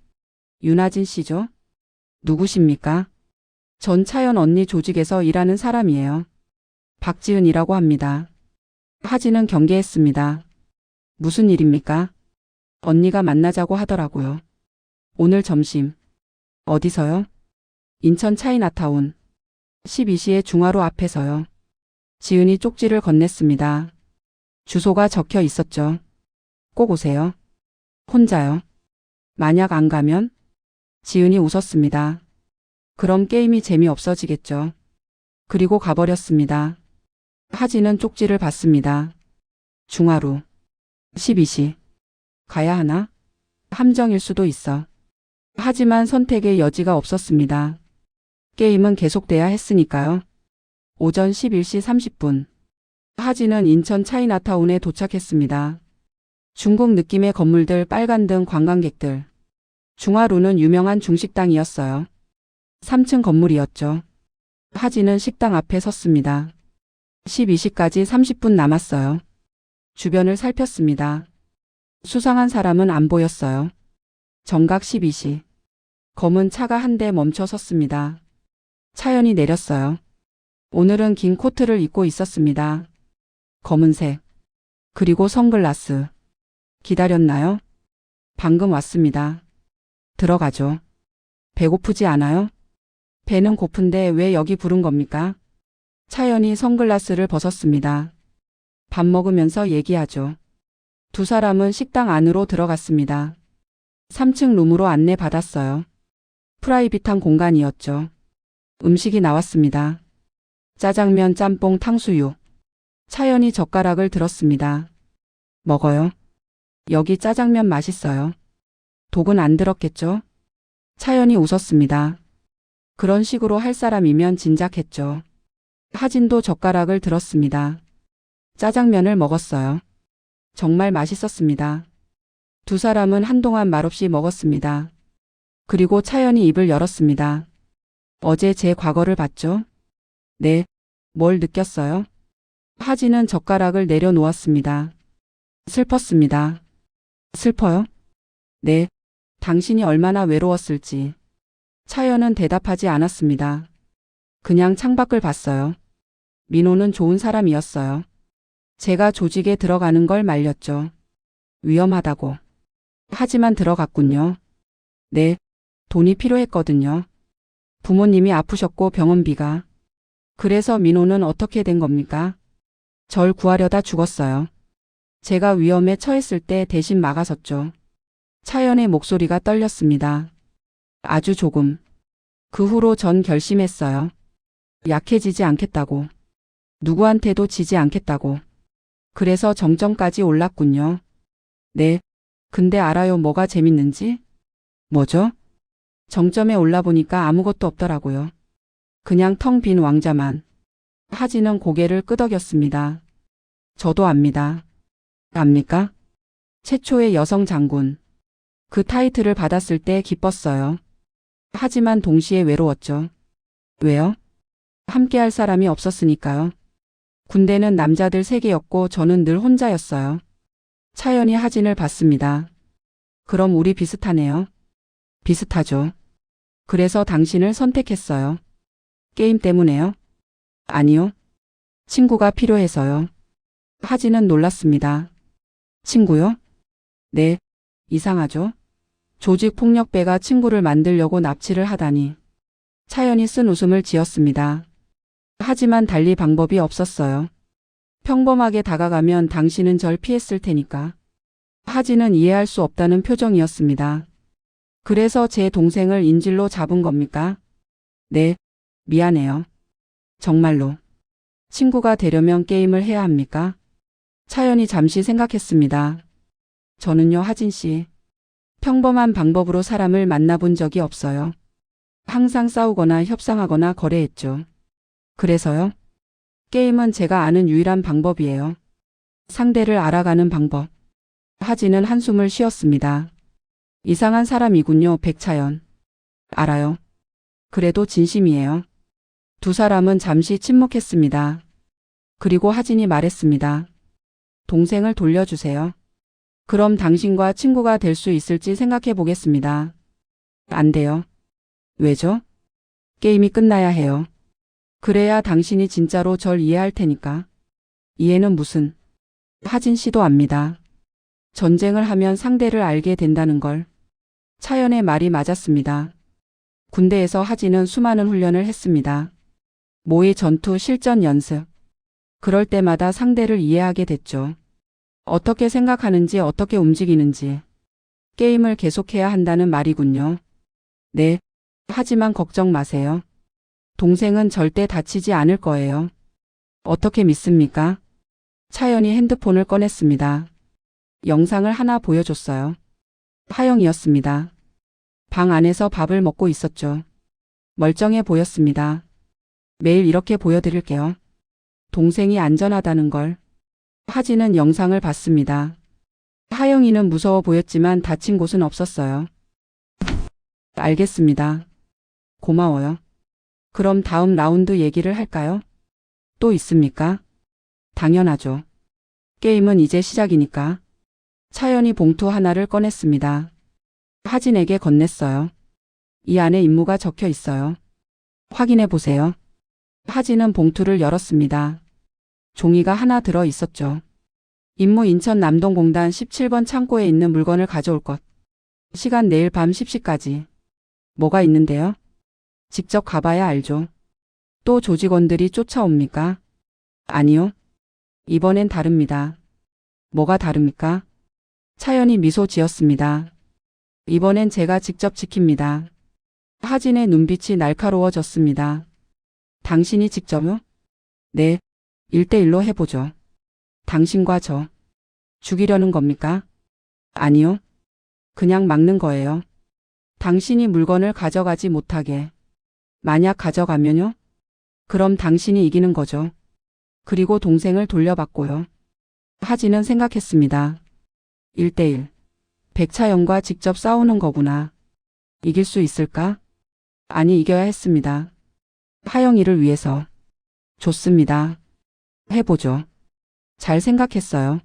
윤하진 씨죠? 누구십니까? 전 차연 언니 조직에서 일하는 사람이에요. 박지은이라고 합니다. 하진은 경계했습니다. 무슨 일입니까? 언니가 만나자고 하더라고요. 오늘 점심. 어디서요? 인천 차이나타운. 12시에 중화로 앞에서요. 지은이 쪽지를 건넸습니다. 주소가 적혀 있었죠. 꼭 오세요. 혼자요. 만약 안 가면? 지은이 웃었습니다. 그럼 게임이 재미없어지겠죠. 그리고 가버렸습니다. 하진은 쪽지를 받습니다. 중하루. 12시. 가야 하나? 함정일 수도 있어. 하지만 선택의 여지가 없었습니다. 게임은 계속돼야 했으니까요. 오전 11시 30분. 하진은 인천 차이나타운에 도착했습니다. 중국 느낌의 건물들, 빨간 등 관광객들. 중하루는 유명한 중식당이었어요. 3층 건물이었죠. 하진은 식당 앞에 섰습니다. 12시까지 30분 남았어요. 주변을 살폈습니다. 수상한 사람은 안 보였어요. 정각 12시. 검은 차가 한 대 멈춰 섰습니다. 차연이 내렸어요. 오늘은 긴 코트를 입고 있었습니다. 검은색. 그리고 선글라스. 기다렸나요? 방금 왔습니다. 들어가죠. 배고프지 않아요? 배는 고픈데 왜 여기 부른 겁니까? 차연이 선글라스를 벗었습니다. 밥 먹으면서 얘기하죠. 두 사람은 식당 안으로 들어갔습니다. 3층 룸으로 안내받았어요. 프라이빗한 공간이었죠. 음식이 나왔습니다. 짜장면, 짬뽕, 탕수육. 차연이 젓가락을 들었습니다. 먹어요. 여기 짜장면 맛있어요. 독은 안 들었겠죠? 차연이 웃었습니다. 그런 식으로 할 사람이면 진작했죠. 하진도 젓가락을 들었습니다. 짜장면을 먹었어요. 정말 맛있었습니다. 두 사람은 한동안 말없이 먹었습니다. 그리고 차연이 입을 열었습니다. 어제 제 과거를 봤죠? 네. 뭘 느꼈어요? 하진은 젓가락을 내려놓았습니다. 슬펐습니다. 슬퍼요? 네. 당신이 얼마나 외로웠을지. 차연은 대답하지 않았습니다. 그냥 창밖을 봤어요. 민호는 좋은 사람이었어요. 제가 조직에 들어가는 걸 말렸죠. 위험하다고. 하지만 들어갔군요. 네. 돈이 필요했거든요. 부모님이 아프셨고 병원비가. 그래서 민호는 어떻게 된 겁니까? 절 구하려다 죽었어요. 제가 위험에 처했을 때 대신 막아섰죠. 차연의 목소리가 떨렸습니다. 아주 조금. 그 후로 전 결심했어요. 약해지지 않겠다고. 누구한테도 지지 않겠다고. 그래서 정점까지 올랐군요. 네. 근데 알아요, 뭐가 재밌는지? 뭐죠? 정점에 올라보니까 아무것도 없더라고요. 그냥 텅 빈 왕자만. 하진은 고개를 끄덕였습니다. 저도 압니다. 압니까? 최초의 여성 장군. 그 타이틀을 받았을 때 기뻤어요. 하지만 동시에 외로웠죠. 왜요? 함께할 사람이 없었으니까요. 군대는 남자들 3개였고 저는 늘 혼자였어요. 차연이 하진을 봤습니다. 그럼 우리 비슷하네요. 비슷하죠. 그래서 당신을 선택했어요. 게임 때문에요? 아니요. 친구가 필요해서요. 하진은 놀랐습니다. 친구요? 네. 이상하죠? 조직폭력배가 친구를 만들려고 납치를 하다니. 차연이 쓴 웃음을 지었습니다. 하지만 달리 방법이 없었어요. 평범하게 다가가면 당신은 절 피했을 테니까. 하진은 이해할 수 없다는 표정이었습니다. 그래서 제 동생을 인질로 잡은 겁니까? 네, 미안해요. 정말로. 친구가 되려면 게임을 해야 합니까? 차연이 잠시 생각했습니다. 저는요, 하진 씨. 평범한 방법으로 사람을 만나본 적이 없어요. 항상 싸우거나 협상하거나 거래했죠. 그래서요? 게임은 제가 아는 유일한 방법이에요. 상대를 알아가는 방법. 하진은 한숨을 쉬었습니다. 이상한 사람이군요, 백차연. 알아요. 그래도 진심이에요. 두 사람은 잠시 침묵했습니다. 그리고 하진이 말했습니다. 동생을 돌려주세요. 그럼 당신과 친구가 될 수 있을지 생각해 보겠습니다. 안 돼요. 왜죠? 게임이 끝나야 해요. 그래야 당신이 진짜로 절 이해할 테니까. 이해는 무슨. 하진 씨도 압니다. 전쟁을 하면 상대를 알게 된다는 걸. 차연의 말이 맞았습니다. 군대에서 하진은 수많은 훈련을 했습니다. 모의 전투 실전 연습. 그럴 때마다 상대를 이해하게 됐죠. 어떻게 생각하는지, 어떻게 움직이는지. 게임을 계속해야 한다는 말이군요. 네. 하지만 걱정 마세요. 동생은 절대 다치지 않을 거예요. 어떻게 믿습니까? 차연이 핸드폰을 꺼냈습니다. 영상을 하나 보여줬어요. 하영이었습니다. 방 안에서 밥을 먹고 있었죠. 멀쩡해 보였습니다. 매일 이렇게 보여드릴게요. 동생이 안전하다는 걸. 하진은 영상을 봤습니다. 하영이는 무서워 보였지만 다친 곳은 없었어요. 알겠습니다. 고마워요. 그럼 다음 라운드 얘기를 할까요? 또 있습니까? 당연하죠. 게임은 이제 시작이니까. 차연이 봉투 하나를 꺼냈습니다. 하진에게 건넸어요. 이 안에 임무가 적혀 있어요. 확인해 보세요. 하진은 봉투를 열었습니다. 종이가 하나 들어 있었죠. 임무 인천 남동공단 17번 창고에 있는 물건을 가져올 것. 시간 내일 밤 10시까지. 뭐가 있는데요? 직접 가봐야 알죠. 또 조직원들이 쫓아옵니까? 아니요. 이번엔 다릅니다. 뭐가 다릅니까? 차연이 미소 지었습니다. 이번엔 제가 직접 지킵니다. 하진의 눈빛이 날카로워졌습니다. 당신이 직접요? 네. 1대1로 해보죠. 당신과 저. 죽이려는 겁니까? 아니요. 그냥 막는 거예요. 당신이 물건을 가져가지 못하게. 만약 가져가면요? 그럼 당신이 이기는 거죠. 그리고 동생을 돌려받고요. 하진은 생각했습니다. 1대1. 백차영과 직접 싸우는 거구나. 이길 수 있을까? 아니, 이겨야 했습니다. 하영이를 위해서. 좋습니다. 해보죠. 잘 생각했어요.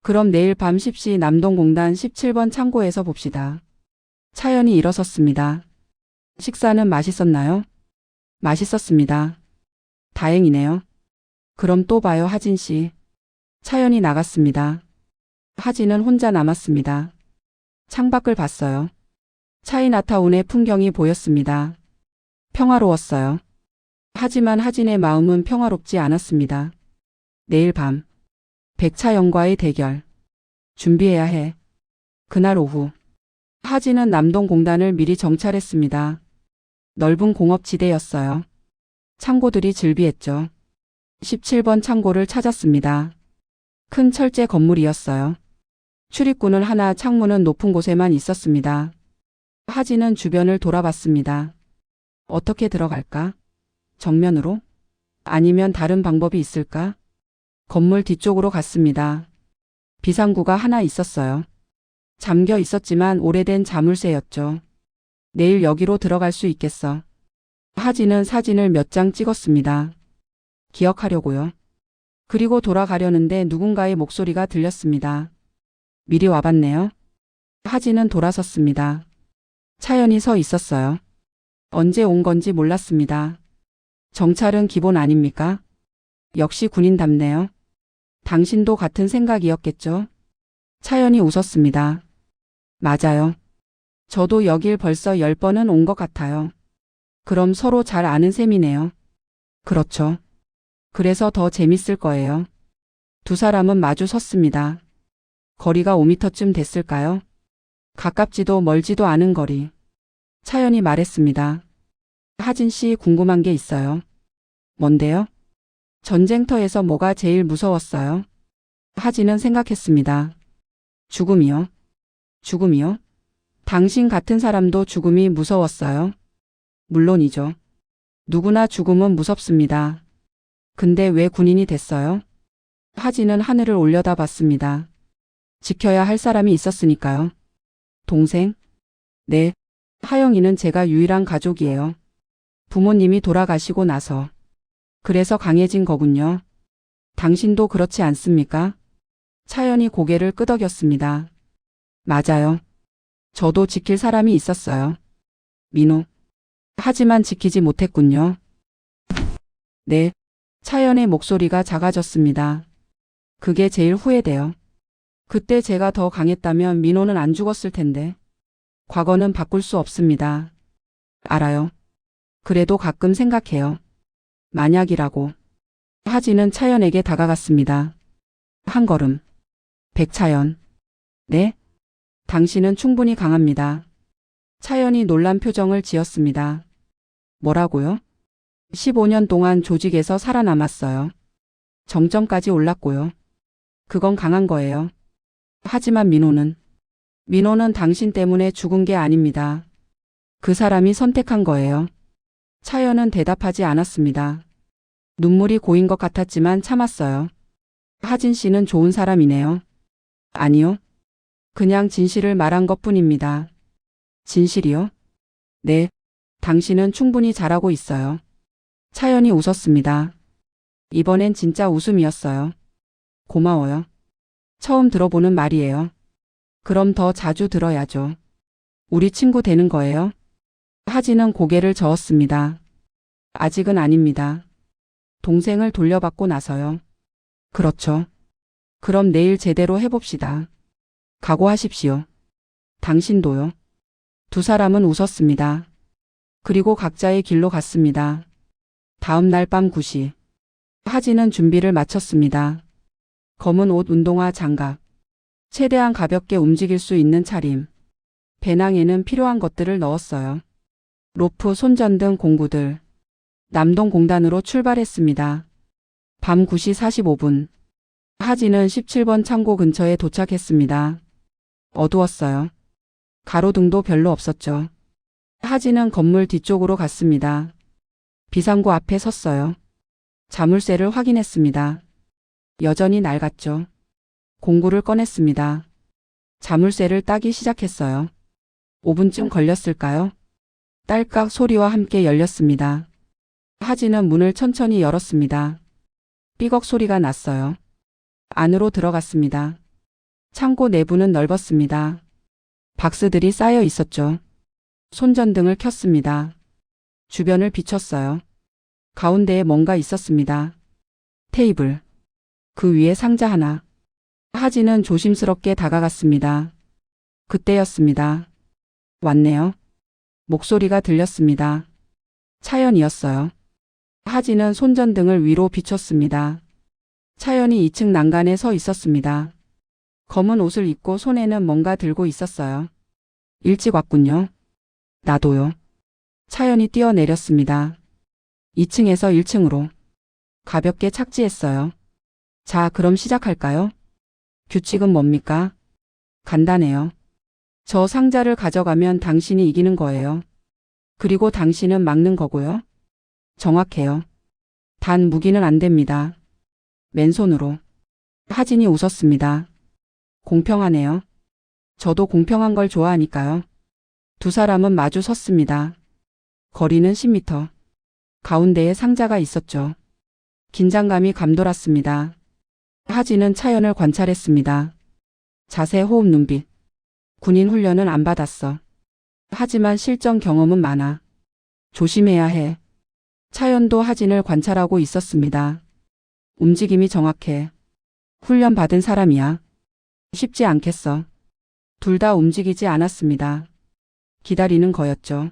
그럼 내일 밤 10시 남동공단 17번 창고에서 봅시다. 차연이 일어섰습니다. 식사는 맛있었나요? 맛있었습니다. 다행이네요. 그럼 또 봐요, 하진 씨. 차연이 나갔습니다. 하진은 혼자 남았습니다. 창밖을 봤어요. 차이나타운의 풍경이 보였습니다. 평화로웠어요. 하지만 하진의 마음은 평화롭지 않았습니다. 내일 밤 백차영과의 대결. 준비해야 해. 그날 오후 하진은 남동공단을 미리 정찰했습니다. 넓은 공업지대였어요. 창고들이 즐비했죠. 17번 창고를 찾았습니다. 큰 철제 건물이었어요. 출입구는 하나, 창문은 높은 곳에만 있었습니다. 하진은 주변을 돌아봤습니다. 어떻게 들어갈까? 정면으로? 아니면 다른 방법이 있을까? 건물 뒤쪽으로 갔습니다. 비상구가 하나 있었어요. 잠겨 있었지만 오래된 자물쇠였죠. 내일 여기로 들어갈 수 있겠어. 하진은 사진을 몇 장 찍었습니다. 기억하려고요. 그리고 돌아가려는데 누군가의 목소리가 들렸습니다. 미리 와봤네요. 하진은 돌아섰습니다. 차연이 서 있었어요. 언제 온 건지 몰랐습니다. 정찰은 기본 아닙니까? 역시 군인답네요. 당신도 같은 생각이었겠죠? 차연이 웃었습니다. 맞아요. 저도 여길 벌써 10번은 온 것 같아요. 그럼 서로 잘 아는 셈이네요. 그렇죠. 그래서 더 재밌을 거예요. 두 사람은 마주 섰습니다. 거리가 5m쯤 됐을까요? 가깝지도 멀지도 않은 거리. 차연이 말했습니다. 하진 씨, 궁금한 게 있어요. 뭔데요? 전쟁터에서 뭐가 제일 무서웠어요? 하진은 생각했습니다. 죽음이요. 죽음이요? 당신 같은 사람도 죽음이 무서웠어요? 물론이죠. 누구나 죽음은 무섭습니다. 근데 왜 군인이 됐어요? 하진은 하늘을 올려다봤습니다. 지켜야 할 사람이 있었으니까요. 동생? 네. 하영이는 제가 유일한 가족이에요. 부모님이 돌아가시고 나서. 그래서 강해진 거군요. 당신도 그렇지 않습니까? 차연이 고개를 끄덕였습니다. 맞아요. 저도 지킬 사람이 있었어요. 민호. 하지만 지키지 못했군요. 네. 차연의 목소리가 작아졌습니다. 그게 제일 후회돼요. 그때 제가 더 강했다면 민호는 안 죽었을 텐데. 과거는 바꿀 수 없습니다. 알아요. 그래도 가끔 생각해요. 만약이라고. 하진은 차연에게 다가갔습니다. 한 걸음. 백차연. 네? 당신은 충분히 강합니다. 차연이 놀란 표정을 지었습니다. 뭐라고요? 15년 동안 조직에서 살아남았어요. 정점까지 올랐고요. 그건 강한 거예요. 하지만 민호는 당신 때문에 죽은 게 아닙니다. 그 사람이 선택한 거예요. 차연은 대답하지 않았습니다. 눈물이 고인 것 같았지만 참았어요. 하진 씨는 좋은 사람이네요. 아니요. 그냥 진실을 말한 것뿐입니다. 진실이요? 네. 당신은 충분히 잘하고 있어요. 차연이 웃었습니다. 이번엔 진짜 웃음이었어요. 고마워요. 처음 들어보는 말이에요. 그럼 더 자주 들어야죠. 우리 친구 되는 거예요? 하진은 고개를 저었습니다. 아직은 아닙니다. 동생을 돌려받고 나서요. 그렇죠. 그럼 내일 제대로 해봅시다. 각오하십시오. 당신도요. 두 사람은 웃었습니다. 그리고 각자의 길로 갔습니다. 다음 날 밤 9시. 하진은 준비를 마쳤습니다. 검은 옷, 운동화, 장갑. 최대한 가볍게 움직일 수 있는 차림. 배낭에는 필요한 것들을 넣었어요. 로프, 손전등, 공구들. 남동공단으로 출발했습니다. 밤 9시 45분. 하진은 17번 창고 근처에 도착했습니다. 어두웠어요. 가로등도 별로 없었죠. 하진은 건물 뒤쪽으로 갔습니다. 비상구 앞에 섰어요. 자물쇠를 확인했습니다. 여전히 낡았죠. 공구를 꺼냈습니다. 자물쇠를 따기 시작했어요. 5분쯤 걸렸을까요? 딸깍 소리와 함께 열렸습니다. 하진은 문을 천천히 열었습니다. 삐걱 소리가 났어요. 안으로 들어갔습니다. 창고 내부는 넓었습니다. 박스들이 쌓여 있었죠. 손전등을 켰습니다. 주변을 비췄어요. 가운데에 뭔가 있었습니다. 테이블. 그 위에 상자 하나. 하진은 조심스럽게 다가갔습니다. 그때였습니다. 왔네요. 목소리가 들렸습니다. 차연이었어요. 하진은 손전등을 위로 비췄습니다. 차연이 2층 난간에 서 있었습니다. 검은 옷을 입고 손에는 뭔가 들고 있었어요. 일찍 왔군요. 나도요. 차연이 뛰어내렸습니다. 2층에서 1층으로. 가볍게 착지했어요. 자, 그럼 시작할까요? 규칙은 뭡니까? 간단해요. 저 상자를 가져가면 당신이 이기는 거예요. 그리고 당신은 막는 거고요. 정확해요. 단 무기는 안 됩니다. 맨손으로. 하진이 웃었습니다. 공평하네요. 저도 공평한 걸 좋아하니까요. 두 사람은 마주 섰습니다. 거리는 10m. 가운데에 상자가 있었죠. 긴장감이 감돌았습니다. 하진은 차연을 관찰했습니다. 자세, 호흡, 눈빛. 군인 훈련은 안 받았어. 하지만 실전 경험은 많아. 조심해야 해. 차연도 하진을 관찰하고 있었습니다. 움직임이 정확해. 훈련 받은 사람이야. 쉽지 않겠어. 둘 다 움직이지 않았습니다. 기다리는 거였죠.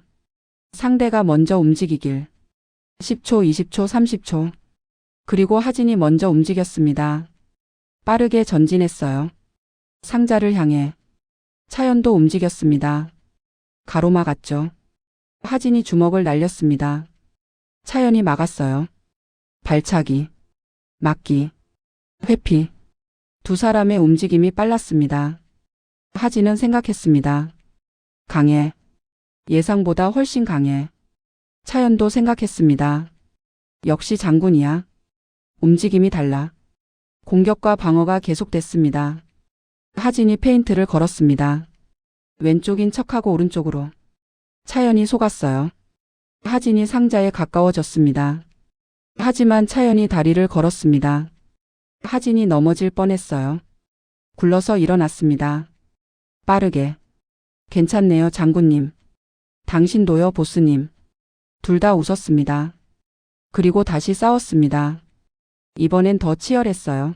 상대가 먼저 움직이길. 10초, 20초, 30초. 그리고 하진이 먼저 움직였습니다. 빠르게 전진했어요. 상자를 향해. 차연도 움직였습니다. 가로막았죠. 하진이 주먹을 날렸습니다. 차연이 막았어요. 발차기, 막기, 회피. 두 사람의 움직임이 빨랐습니다. 하진은 생각했습니다. 강해. 예상보다 훨씬 강해. 차연도 생각했습니다. 역시 장군이야. 움직임이 달라. 공격과 방어가 계속됐습니다. 하진이 페인트를 걸었습니다. 왼쪽인 척하고 오른쪽으로. 차연이 속았어요. 하진이 상자에 가까워졌습니다. 하지만 차연이 다리를 걸었습니다. 하진이 넘어질 뻔했어요. 굴러서 일어났습니다. 빠르게. 괜찮네요, 장군님. 당신도요, 보스님. 둘 다 웃었습니다. 그리고 다시 싸웠습니다. 이번엔 더 치열했어요.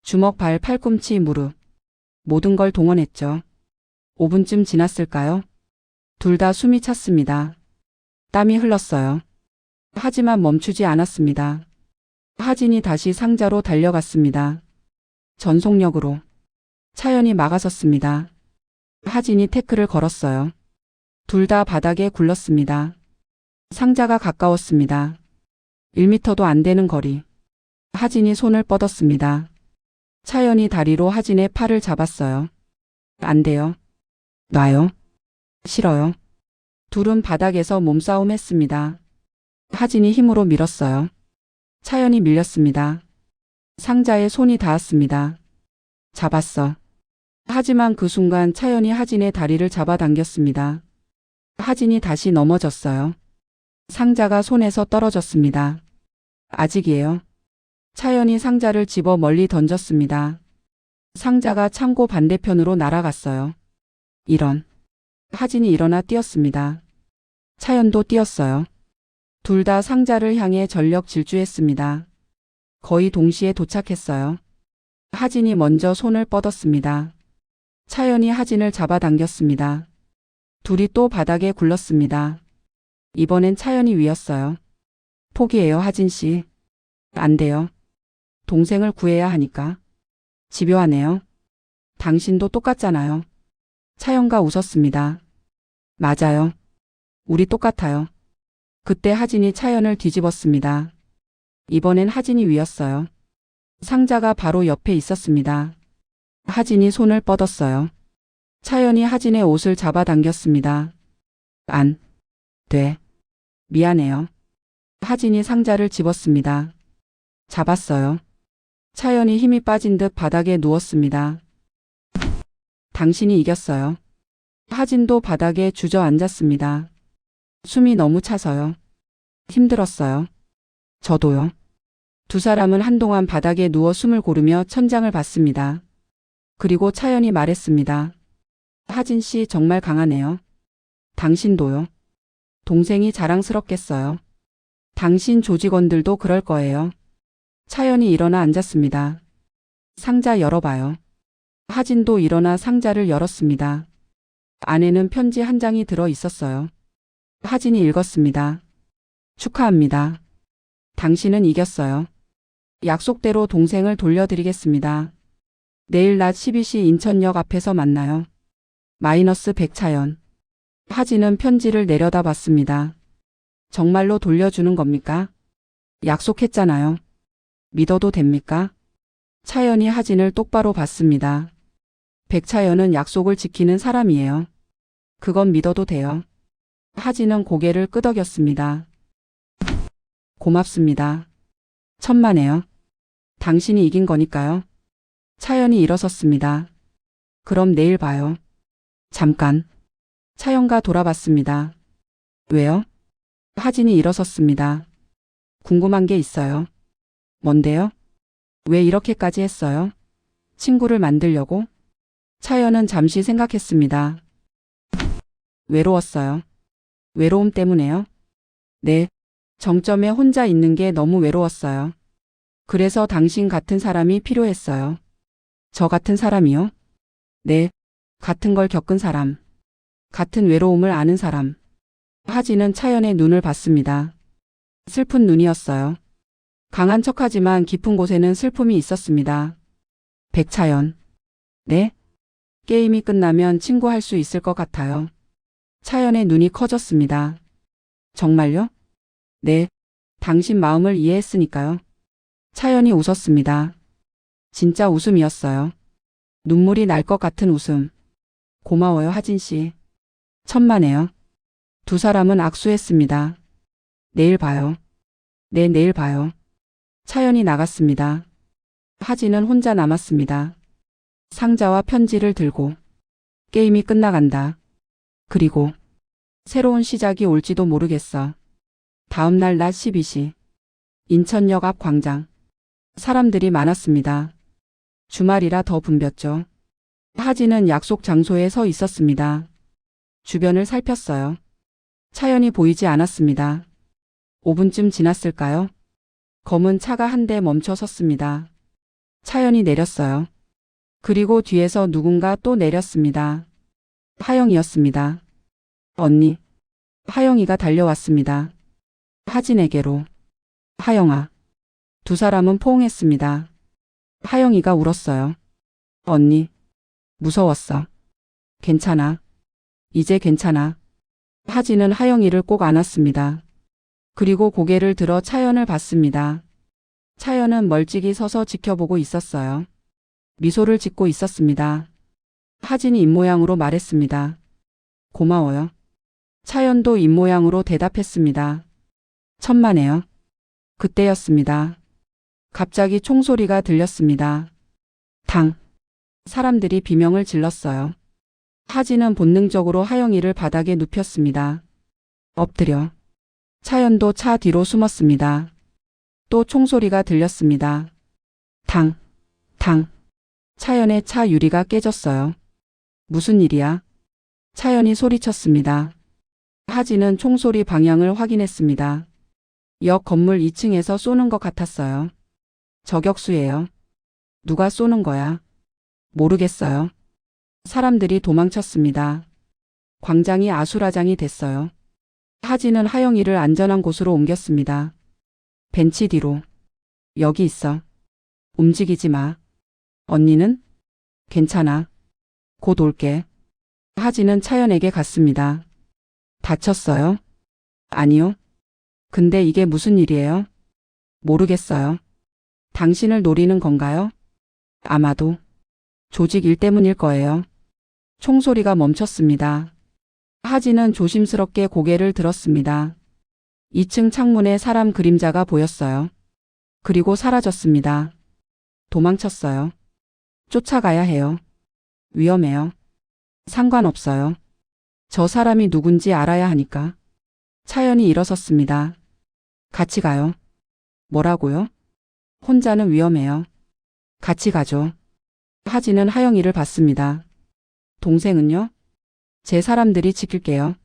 주먹, 발, 팔꿈치, 무릎. 모든 걸 동원했죠. 5분쯤 지났을까요? 둘 다 숨이 찼습니다. 땀이 흘렀어요. 하지만 멈추지 않았습니다. 하진이 다시 상자로 달려갔습니다. 전속력으로. 차연이 막아섰습니다. 하진이 태클을 걸었어요. 둘 다 바닥에 굴렀습니다. 상자가 가까웠습니다. 1미터도 안 되는 거리. 하진이 손을 뻗었습니다. 차연이 다리로 하진의 팔을 잡았어요. 안 돼요. 놔요. 싫어요. 둘은 바닥에서 몸싸움했습니다. 하진이 힘으로 밀었어요. 차연이 밀렸습니다. 상자에 손이 닿았습니다. 잡았어. 하지만 그 순간 차연이 하진의 다리를 잡아당겼습니다. 하진이 다시 넘어졌어요. 상자가 손에서 떨어졌습니다. 아직이에요. 차연이 상자를 집어 멀리 던졌습니다. 상자가 창고 반대편으로 날아갔어요. 이런. 하진이 일어나 뛰었습니다. 차연도 뛰었어요. 둘 다 상자를 향해 전력 질주했습니다. 거의 동시에 도착했어요. 하진이 먼저 손을 뻗었습니다. 차연이 하진을 잡아당겼습니다. 둘이 또 바닥에 굴렀습니다. 이번엔 차연이 위였어요. 포기해요, 하진 씨. 안 돼요. 동생을 구해야 하니까. 집요하네요. 당신도 똑같잖아요. 차연가 웃었습니다. 맞아요. 우리 똑같아요. 그때 하진이 차연을 뒤집었습니다. 이번엔 하진이 위였어요. 상자가 바로 옆에 있었습니다. 하진이 손을 뻗었어요. 차연이 하진의 옷을 잡아당겼습니다. 안 돼. 미안해요. 하진이 상자를 집었습니다. 잡았어요. 차연이 힘이 빠진 듯 바닥에 누웠습니다. 당신이 이겼어요. 하진도 바닥에 주저앉았습니다. 숨이 너무 차서요. 힘들었어요. 저도요. 두 사람은 한동안 바닥에 누워 숨을 고르며 천장을 봤습니다. 그리고 차연이 말했습니다. 하진 씨 정말 강하네요. 당신도요. 동생이 자랑스럽겠어요. 당신 조직원들도 그럴 거예요. 차연이 일어나 앉았습니다. 상자 열어봐요. 하진도 일어나 상자를 열었습니다. 안에는 편지 한 장이 들어 있었어요. 하진이 읽었습니다. 축하합니다. 당신은 이겼어요. 약속대로 동생을 돌려드리겠습니다. 내일 낮 12시 인천역 앞에서 만나요. 마이너스 백차연. 하진은 편지를 내려다 봤습니다. 정말로 돌려주는 겁니까? 약속했잖아요. 믿어도 됩니까? 차연이 하진을 똑바로 봤습니다. 백차연은 약속을 지키는 사람이에요. 그건 믿어도 돼요. 하진은 고개를 끄덕였습니다. 고맙습니다. 천만에요. 당신이 이긴 거니까요. 차연이 일어섰습니다. 그럼 내일 봐요. 잠깐. 차연가 돌아봤습니다. 왜요? 하진이 일어섰습니다. 궁금한 게 있어요. 뭔데요? 왜 이렇게까지 했어요? 친구를 만들려고? 차연은 잠시 생각했습니다. 외로웠어요. 외로움 때문에요? 네. 정점에 혼자 있는 게 너무 외로웠어요. 그래서 당신 같은 사람이 필요했어요. 저 같은 사람이요? 네. 같은 걸 겪은 사람. 같은 외로움을 아는 사람. 하진은 차연의 눈을 봤습니다. 슬픈 눈이었어요. 강한 척하지만 깊은 곳에는 슬픔이 있었습니다. 백차연. 네? 게임이 끝나면 친구할 수 있을 것 같아요. 차연의 눈이 커졌습니다. 정말요? 네. 당신 마음을 이해했으니까요. 차연이 웃었습니다. 진짜 웃음이었어요. 눈물이 날 것 같은 웃음. 고마워요, 하진 씨. 천만에요. 두 사람은 악수했습니다. 내일 봐요. 네, 내일 봐요. 차연이 나갔습니다. 하진은 혼자 남았습니다. 상자와 편지를 들고. 게임이 끝나간다. 그리고 새로운 시작이 올지도 모르겠어. 다음 날 낮 12시. 인천역 앞 광장. 사람들이 많았습니다. 주말이라 더 붐볐죠. 하진은 약속 장소에 서 있었습니다. 주변을 살폈어요. 차연이 보이지 않았습니다. 5분쯤 지났을까요? 검은 차가 한 대 멈춰 섰습니다. 차연이 내렸어요. 그리고 뒤에서 누군가 또 내렸습니다. 하영이었습니다. 언니. 하영이가 달려왔습니다. 하진에게로. 하영아. 두 사람은 포옹했습니다. 하영이가 울었어요. 언니, 무서웠어. 괜찮아. 이제 괜찮아. 하진은 하영이를 꼭 안았습니다. 그리고 고개를 들어 차연을 봤습니다. 차연은 멀찍이 서서 지켜보고 있었어요. 미소를 짓고 있었습니다. 하진이 입모양으로 말했습니다. 고마워요. 차연도 입모양으로 대답했습니다. 천만에요. 그때였습니다. 갑자기 총소리가 들렸습니다. 당. 사람들이 비명을 질렀어요. 하진은 본능적으로 하영이를 바닥에 눕혔습니다. 엎드려. 차연도 차 뒤로 숨었습니다. 또 총소리가 들렸습니다. 당. 당. 차연의 차 유리가 깨졌어요. 무슨 일이야? 차연이 소리쳤습니다. 하진은 총소리 방향을 확인했습니다. 역 건물 2층에서 쏘는 것 같았어요. 저격수예요. 누가 쏘는 거야? 모르겠어요. 사람들이 도망쳤습니다. 광장이 아수라장이 됐어요. 하진은 하영이를 안전한 곳으로 옮겼습니다. 벤치 뒤로. 여기 있어. 움직이지 마. 언니는? 괜찮아. 곧 올게. 하진은 차연에게 갔습니다. 다쳤어요? 아니요. 근데 이게 무슨 일이에요? 모르겠어요. 당신을 노리는 건가요? 아마도. 조직 일 때문일 거예요. 총소리가 멈췄습니다. 하진은 조심스럽게 고개를 들었습니다. 2층 창문에 사람 그림자가 보였어요. 그리고 사라졌습니다. 도망쳤어요. 쫓아가야 해요. 위험해요. 상관없어요. 저 사람이 누군지 알아야 하니까. 차연이 일어섰습니다. 같이 가요. 뭐라고요? 혼자는 위험해요. 같이 가죠. 하진은 하영이를 봤습니다. 동생은요? 제 사람들이 지킬게요.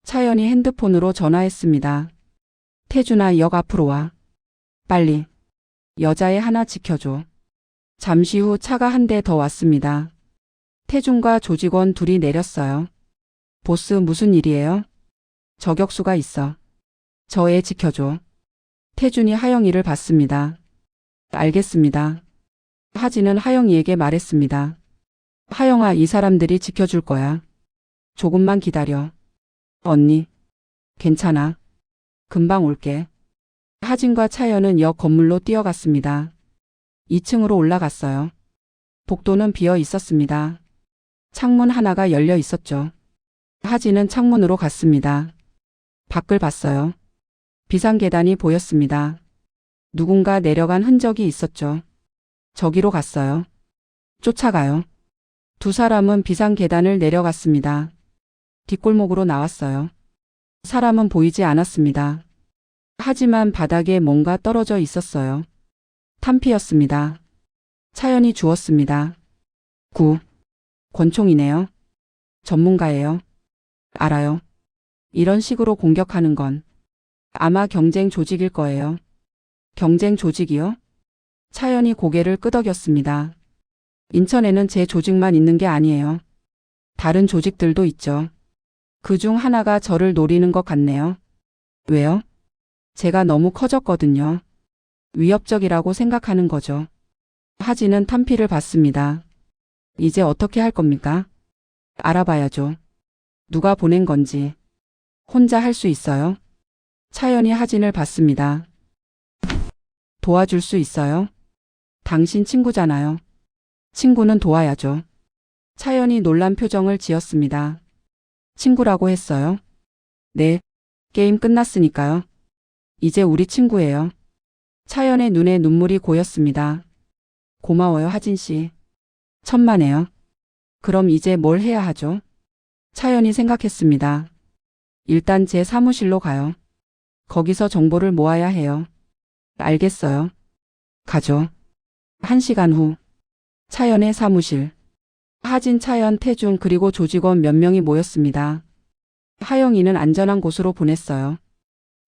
차연이 핸드폰으로 전화했습니다. 태준아, 역 앞으로 와. 빨리. 여자애 하나 지켜줘. 잠시 후 차가 한 대 더 왔습니다. 태준과 조직원 둘이 내렸어요. 보스, 무슨 일이에요? 저격수가 있어. 저 애 지켜줘. 태준이 하영이를 봤습니다. 알겠습니다. 하진은 하영이에게 말했습니다. 하영아, 이 사람들이 지켜줄 거야. 조금만 기다려. 언니. 괜찮아. 금방 올게. 하진과 차연은 역 건물로 뛰어갔습니다. 2층으로 올라갔어요. 복도는 비어 있었습니다. 창문 하나가 열려 있었죠. 하진은 창문으로 갔습니다. 밖을 봤어요. 비상계단이 보였습니다. 누군가 내려간 흔적이 있었죠. 저기로 갔어요. 쫓아가요. 두 사람은 비상계단을 내려갔습니다. 뒷골목으로 나왔어요. 사람은 보이지 않았습니다. 하지만 바닥에 뭔가 떨어져 있었어요. 탄피였습니다. 차연이 주웠습니다. 권총이네요. 전문가예요. 알아요. 이런 식으로 공격하는 건 아마 경쟁 조직일 거예요. 경쟁 조직이요? 차연이 고개를 끄덕였습니다. 인천에는 제 조직만 있는 게 아니에요. 다른 조직들도 있죠. 그중 하나가 저를 노리는 것 같네요. 왜요? 제가 너무 커졌거든요. 위협적이라고 생각하는 거죠. 하진은 탄피를 봤습니다. 이제 어떻게 할 겁니까? 알아봐야죠. 누가 보낸 건지. 혼자 할 수 있어요? 차연이 하진을 봤습니다. 도와줄 수 있어요? 당신 친구잖아요. 친구는 도와야죠. 차연이 놀란 표정을 지었습니다. 친구라고 했어요? 네. 게임 끝났으니까요. 이제 우리 친구예요. 차연의 눈에 눈물이 고였습니다. 고마워요, 하진 씨. 천만에요. 그럼 이제 뭘 해야 하죠? 차연이 생각했습니다. 일단 제 사무실로 가요. 거기서 정보를 모아야 해요. 알겠어요. 가죠. 1시간 후. 차연의 사무실. 하진, 차연, 태준 그리고 조직원 몇 명이 모였습니다. 하영이는 안전한 곳으로 보냈어요.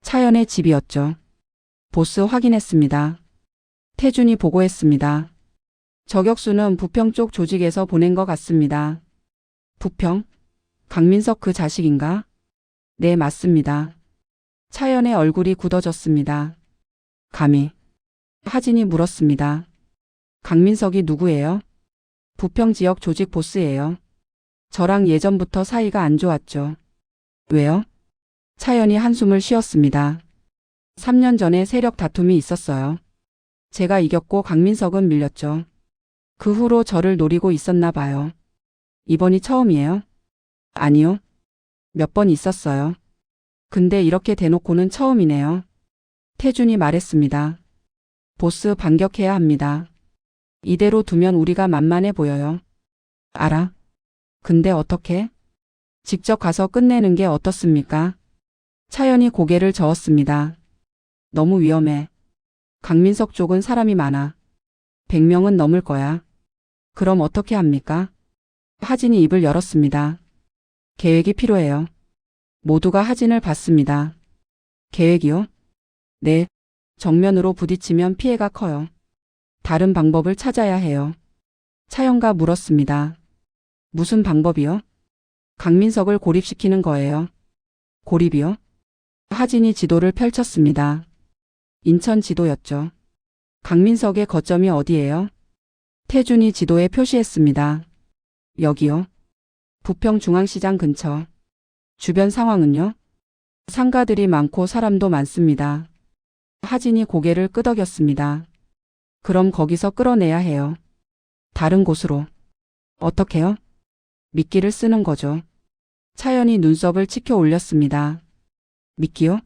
차연의 집이었죠. 보스 확인했습니다. 태준이 보고했습니다. 저격수는 부평 쪽 조직에서 보낸 것 같습니다. 부평? 강민석 그 자식인가? 네, 맞습니다. 차연의 얼굴이 굳어졌습니다. 감히. 하진이 물었습니다. 강민석이 누구예요? 부평 지역 조직 보스예요. 저랑 예전부터 사이가 안 좋았죠. 왜요? 차연이 한숨을 쉬었습니다. 3년 전에 세력 다툼이 있었어요. 제가 이겼고 강민석은 밀렸죠. 그 후로 저를 노리고 있었나 봐요. 이번이 처음이에요? 아니요. 몇 번 있었어요. 근데 이렇게 대놓고는 처음이네요. 태준이 말했습니다. 보스 반격해야 합니다. 이대로 두면 우리가 만만해 보여요. 알아. 근데 어떻게? 직접 가서 끝내는 게 어떻습니까? 차연이 고개를 저었습니다. 너무 위험해. 강민석 쪽은 사람이 많아. 100명은 넘을 거야. 그럼 어떻게 합니까? 하진이 입을 열었습니다. 계획이 필요해요. 모두가 하진을 봤습니다. 계획이요? 네. 정면으로 부딪히면 피해가 커요. 다른 방법을 찾아야 해요. 차연가 물었습니다. 무슨 방법이요? 강민석을 고립시키는 거예요. 고립이요? 하진이 지도를 펼쳤습니다. 인천 지도였죠. 강민석의 거점이 어디예요? 태준이 지도에 표시했습니다. 여기요. 부평중앙시장 근처. 주변 상황은요? 상가들이 많고 사람도 많습니다. 하진이 고개를 끄덕였습니다. 그럼 거기서 끌어내야 해요. 다른 곳으로. 어떻게요? 미끼를 쓰는 거죠. 차연이 눈썹을 치켜 올렸습니다. 미끼요?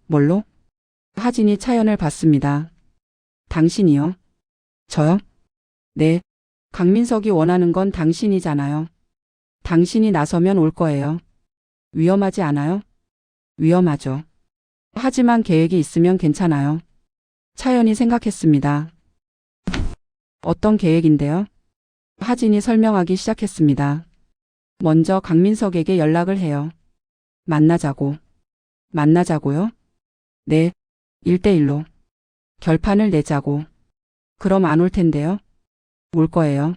뭘로? 하진이 차연을 봤습니다. 당신이요? 저요? 네. 강민석이 원하는 건 당신이잖아요. 당신이 나서면 올 거예요. 위험하지 않아요? 위험하죠. 하지만 계획이 있으면 괜찮아요. 차연이 생각했습니다. 어떤 계획인데요? 하진이 설명하기 시작했습니다. 먼저 강민석에게 연락을 해요. 만나자고. 만나자고요? 네. 1대1로. 결판을 내자고. 그럼 안 올 텐데요? 올 거예요.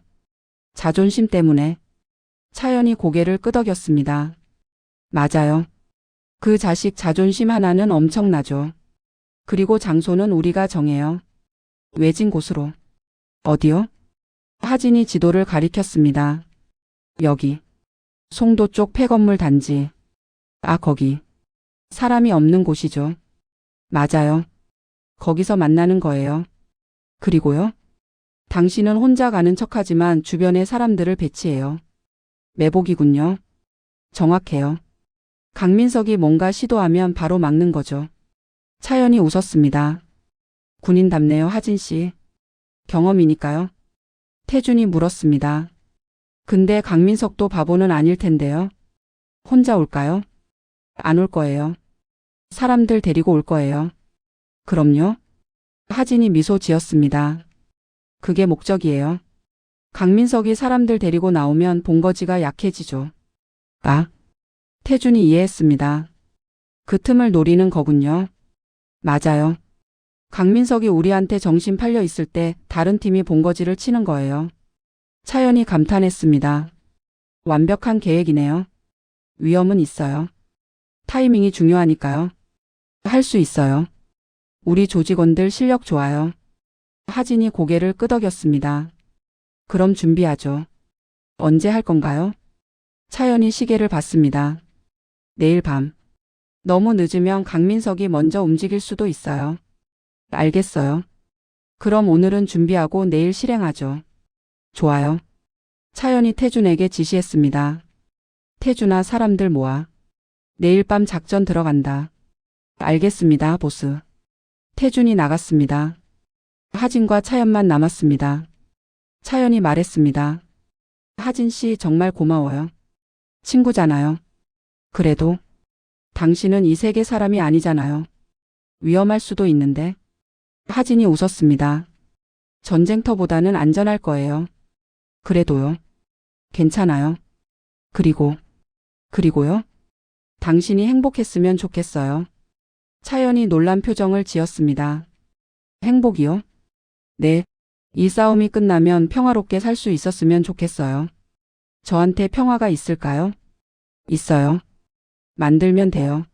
자존심 때문에. 차연이 고개를 끄덕였습니다. 맞아요. 그 자식 자존심 하나는 엄청나죠. 그리고 장소는 우리가 정해요. 외진 곳으로. 어디요? 하진이 지도를 가리켰습니다. 여기. 송도 쪽 폐건물 단지. 아, 거기. 사람이 없는 곳이죠. 맞아요. 거기서 만나는 거예요. 그리고요? 당신은 혼자 가는 척하지만 주변에 사람들을 배치해요. 매복이군요. 정확해요. 강민석이 뭔가 시도하면 바로 막는 거죠. 차연이 웃었습니다. 군인답네요, 하진 씨. 경험이니까요. 태준이 물었습니다. 근데 강민석도 바보는 아닐 텐데요. 혼자 올까요? 안 올 거예요. 사람들 데리고 올 거예요. 그럼요. 하진이 미소 지었습니다. 그게 목적이에요. 강민석이 사람들 데리고 나오면 본거지가 약해지죠. 아, 태준이 이해했습니다. 그 틈을 노리는 거군요. 맞아요. 강민석이 우리한테 정신 팔려 있을 때 다른 팀이 본거지를 치는 거예요. 차연이 감탄했습니다. 완벽한 계획이네요. 위험은 있어요. 타이밍이 중요하니까요. 할 수 있어요. 우리 조직원들 실력 좋아요. 하진이 고개를 끄덕였습니다. 그럼 준비하죠. 언제 할 건가요? 차연이 시계를 봤습니다. 내일 밤. 너무 늦으면 강민석이 먼저 움직일 수도 있어요. 알겠어요. 그럼 오늘은 준비하고 내일 실행하죠. 좋아요. 차연이 태준에게 지시했습니다. 태준아, 사람들 모아. 내일 밤 작전 들어간다. 알겠습니다, 보스. 태준이 나갔습니다. 하진과 차연만 남았습니다. 차연이 말했습니다. 하진 씨 정말 고마워요. 친구잖아요. 그래도 당신은 이 세계 사람이 아니잖아요. 위험할 수도 있는데. 하진이 웃었습니다. 전쟁터보다는 안전할 거예요. 그래도요. 괜찮아요. 그리고요? 당신이 행복했으면 좋겠어요. 차연이 놀란 표정을 지었습니다. 행복이요? 네. 이 싸움이 끝나면 평화롭게 살 수 있었으면 좋겠어요. 저한테 평화가 있을까요? 있어요. 만들면 돼요.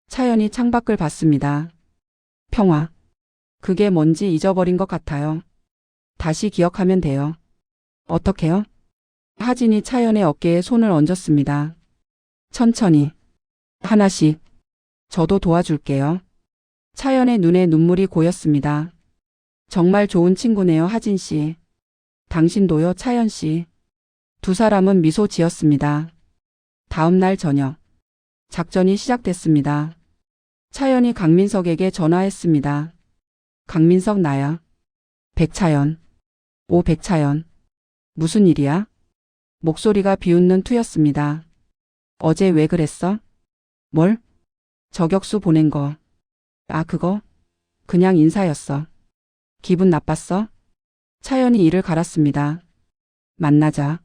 차연이 창밖을 봤습니다. 평화. 그게 뭔지 잊어버린 것 같아요. 다시 기억하면 돼요. 어떻게요? 하진이 차연의 어깨에 손을 얹었습니다. 천천히. 하나씩. 저도 도와줄게요. 차연의 눈에 눈물이 고였습니다. 정말 좋은 친구네요, 하진 씨. 당신도요, 차연 씨. 두 사람은 미소 지었습니다. 다음 날 저녁. 작전이 시작됐습니다. 차연이 강민석에게 전화했습니다. 강민석 나야. 백차연. 오 백차연. 무슨 일이야? 목소리가 비웃는 투였습니다. 어제 왜 그랬어? 뭘? 저격수 보낸 거. 아 그거? 그냥 인사였어. 기분 나빴어? 차연이 이를 갈았습니다. 만나자.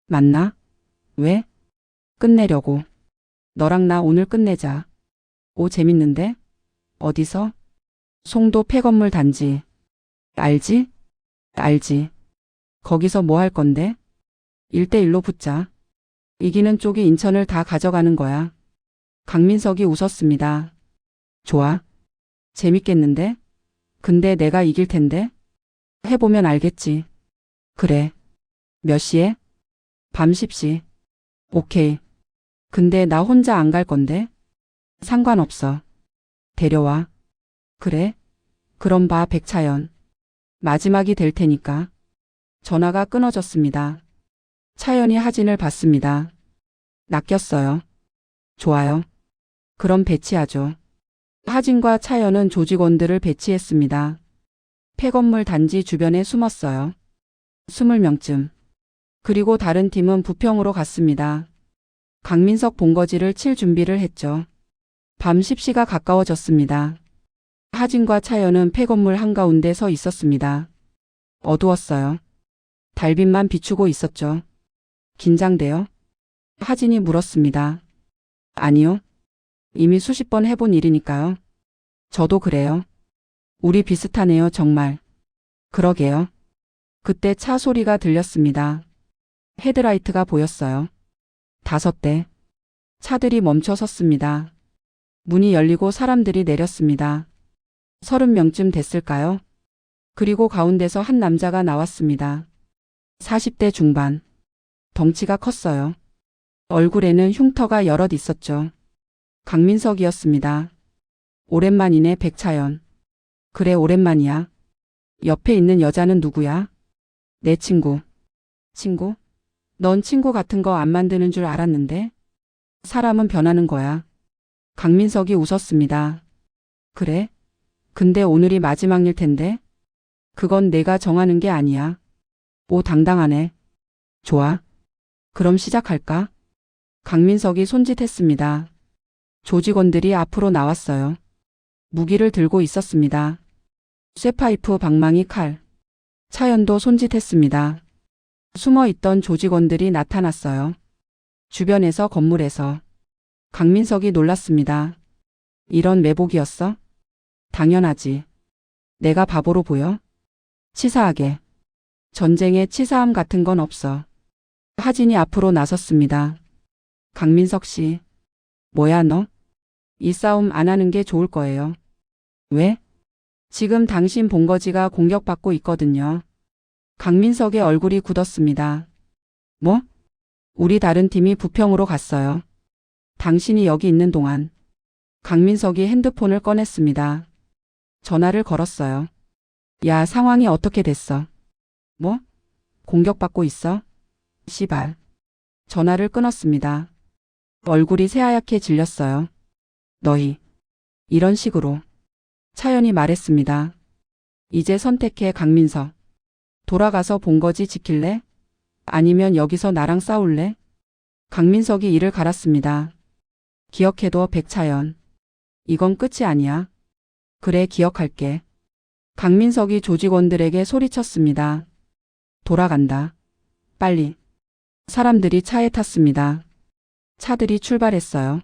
만나? 왜? 끝내려고. 너랑 나 오늘 끝내자. 오 재밌는데? 어디서? 송도 폐건물 단지. 알지? 알지. 거기서 뭐 할 건데? 1대1로 붙자. 이기는 쪽이 인천을 다 가져가는 거야. 강민석이 웃었습니다. 좋아. 재밌겠는데? 근데 내가 이길 텐데? 해보면 알겠지. 그래. 몇 시에? 밤 10시. 오케이. 근데 나 혼자 안 갈 건데? 상관없어. 데려와. 그래? 그럼 봐 백차연. 마지막이 될 테니까. 전화가 끊어졌습니다. 차연이 하진을 봤습니다. 낚였어요. 좋아요. 그럼 배치하죠. 하진과 차연은 조직원들을 배치했습니다. 폐건물 단지 주변에 숨었어요. 20명쯤. 그리고 다른 팀은 부평으로 갔습니다. 강민석 본거지를 칠 준비를 했죠. 밤 10시가 가까워졌습니다. 하진과 차연은 폐건물 한가운데 서 있었습니다. 어두웠어요. 달빛만 비추고 있었죠. 긴장돼요? 하진이 물었습니다. 아니요. 이미 수십 번 해본 일이니까요. 저도 그래요. 우리 비슷하네요, 정말. 그러게요. 그때 차 소리가 들렸습니다. 헤드라이트가 보였어요. 5대. 차들이 멈춰 섰습니다. 문이 열리고 사람들이 내렸습니다. 30명쯤 됐을까요? 그리고 가운데서 한 남자가 나왔습니다. 40대 중반. 덩치가 컸어요. 얼굴에는 흉터가 여럿 있었죠. 강민석이었습니다. 오랜만이네 백차연. 그래 오랜만이야. 옆에 있는 여자는 누구야? 내 친구. 친구? 넌 친구 같은 거 안 만드는 줄 알았는데? 사람은 변하는 거야. 강민석이 웃었습니다. 그래? 근데 오늘이 마지막일 텐데? 그건 내가 정하는 게 아니야. 오 당당하네. 좋아. 그럼 시작할까? 강민석이 손짓했습니다. 조직원들이 앞으로 나왔어요. 무기를 들고 있었습니다. 쇠파이프, 방망이, 칼. 차연도 손짓했습니다. 숨어있던 조직원들이 나타났어요. 주변에서 건물에서. 강민석이 놀랐습니다. 이런 매복이었어? 당연하지. 내가 바보로 보여? 치사하게. 전쟁에 치사함 같은 건 없어. 하진이 앞으로 나섰습니다. 강민석 씨. 뭐야 너? 이 싸움 안 하는 게 좋을 거예요. 왜? 지금 당신 본거지가 공격받고 있거든요. 강민석의 얼굴이 굳었습니다. 뭐? 우리 다른 팀이 부평으로 갔어요. 당신이 여기 있는 동안. 강민석이 핸드폰을 꺼냈습니다. 전화를 걸었어요. 야, 상황이 어떻게 됐어? 뭐? 공격받고 있어? 씨발. 전화를 끊었습니다. 얼굴이 새하얗게 질렸어요. 너희. 이런 식으로. 차연이 말했습니다. 이제 선택해 강민석. 돌아가서 본거지 지킬래? 아니면 여기서 나랑 싸울래? 강민석이 이를 갈았습니다. 기억해둬 백차연. 이건 끝이 아니야. 그래 기억할게. 강민석이 조직원들에게 소리쳤습니다. 돌아간다. 빨리. 사람들이 차에 탔습니다. 차들이 출발했어요.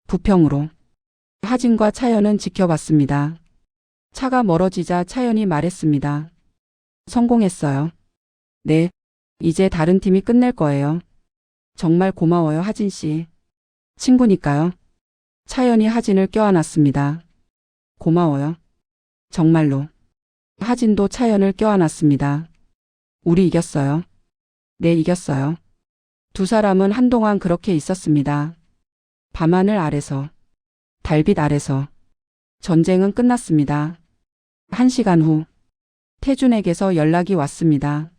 부평으로. 하진과 차연은 지켜봤습니다. 차가 멀어지자 차연이 말했습니다. 성공했어요. 네. 이제 다른 팀이 끝낼 거예요. 정말 고마워요 하진 씨. 친구니까요. 차연이 하진을 껴안았습니다. 고마워요. 정말로. 하진도 차연을 껴안았습니다. 우리 이겼어요. 네, 이겼어요. 두 사람은 한동안 그렇게 있었습니다. 밤하늘 아래서, 달빛 아래서. 전쟁은 끝났습니다. 1시간 후, 태준에게서 연락이 왔습니다.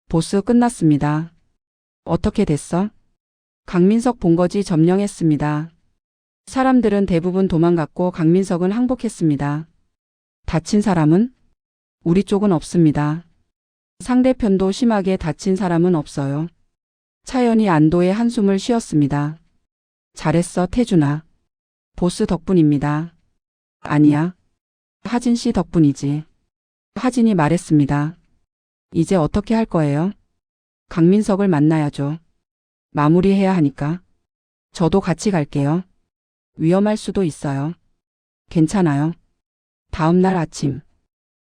보스 끝났습니다. 어떻게 됐어? 강민석 본거지 점령했습니다. 사람들은 대부분 도망갔고 강민석은 항복했습니다. 다친 사람은? 우리 쪽은 없습니다. 상대편도 심하게 다친 사람은 없어요. 차연이 안도의 한숨을 쉬었습니다. 잘했어, 태준아. 보스 덕분입니다. 아니야. 하진 씨 덕분이지. 하진이 말했습니다. 이제 어떻게 할 거예요? 강민석을 만나야죠. 마무리해야 하니까. 저도 같이 갈게요. 위험할 수도 있어요. 괜찮아요. 다음 날 아침.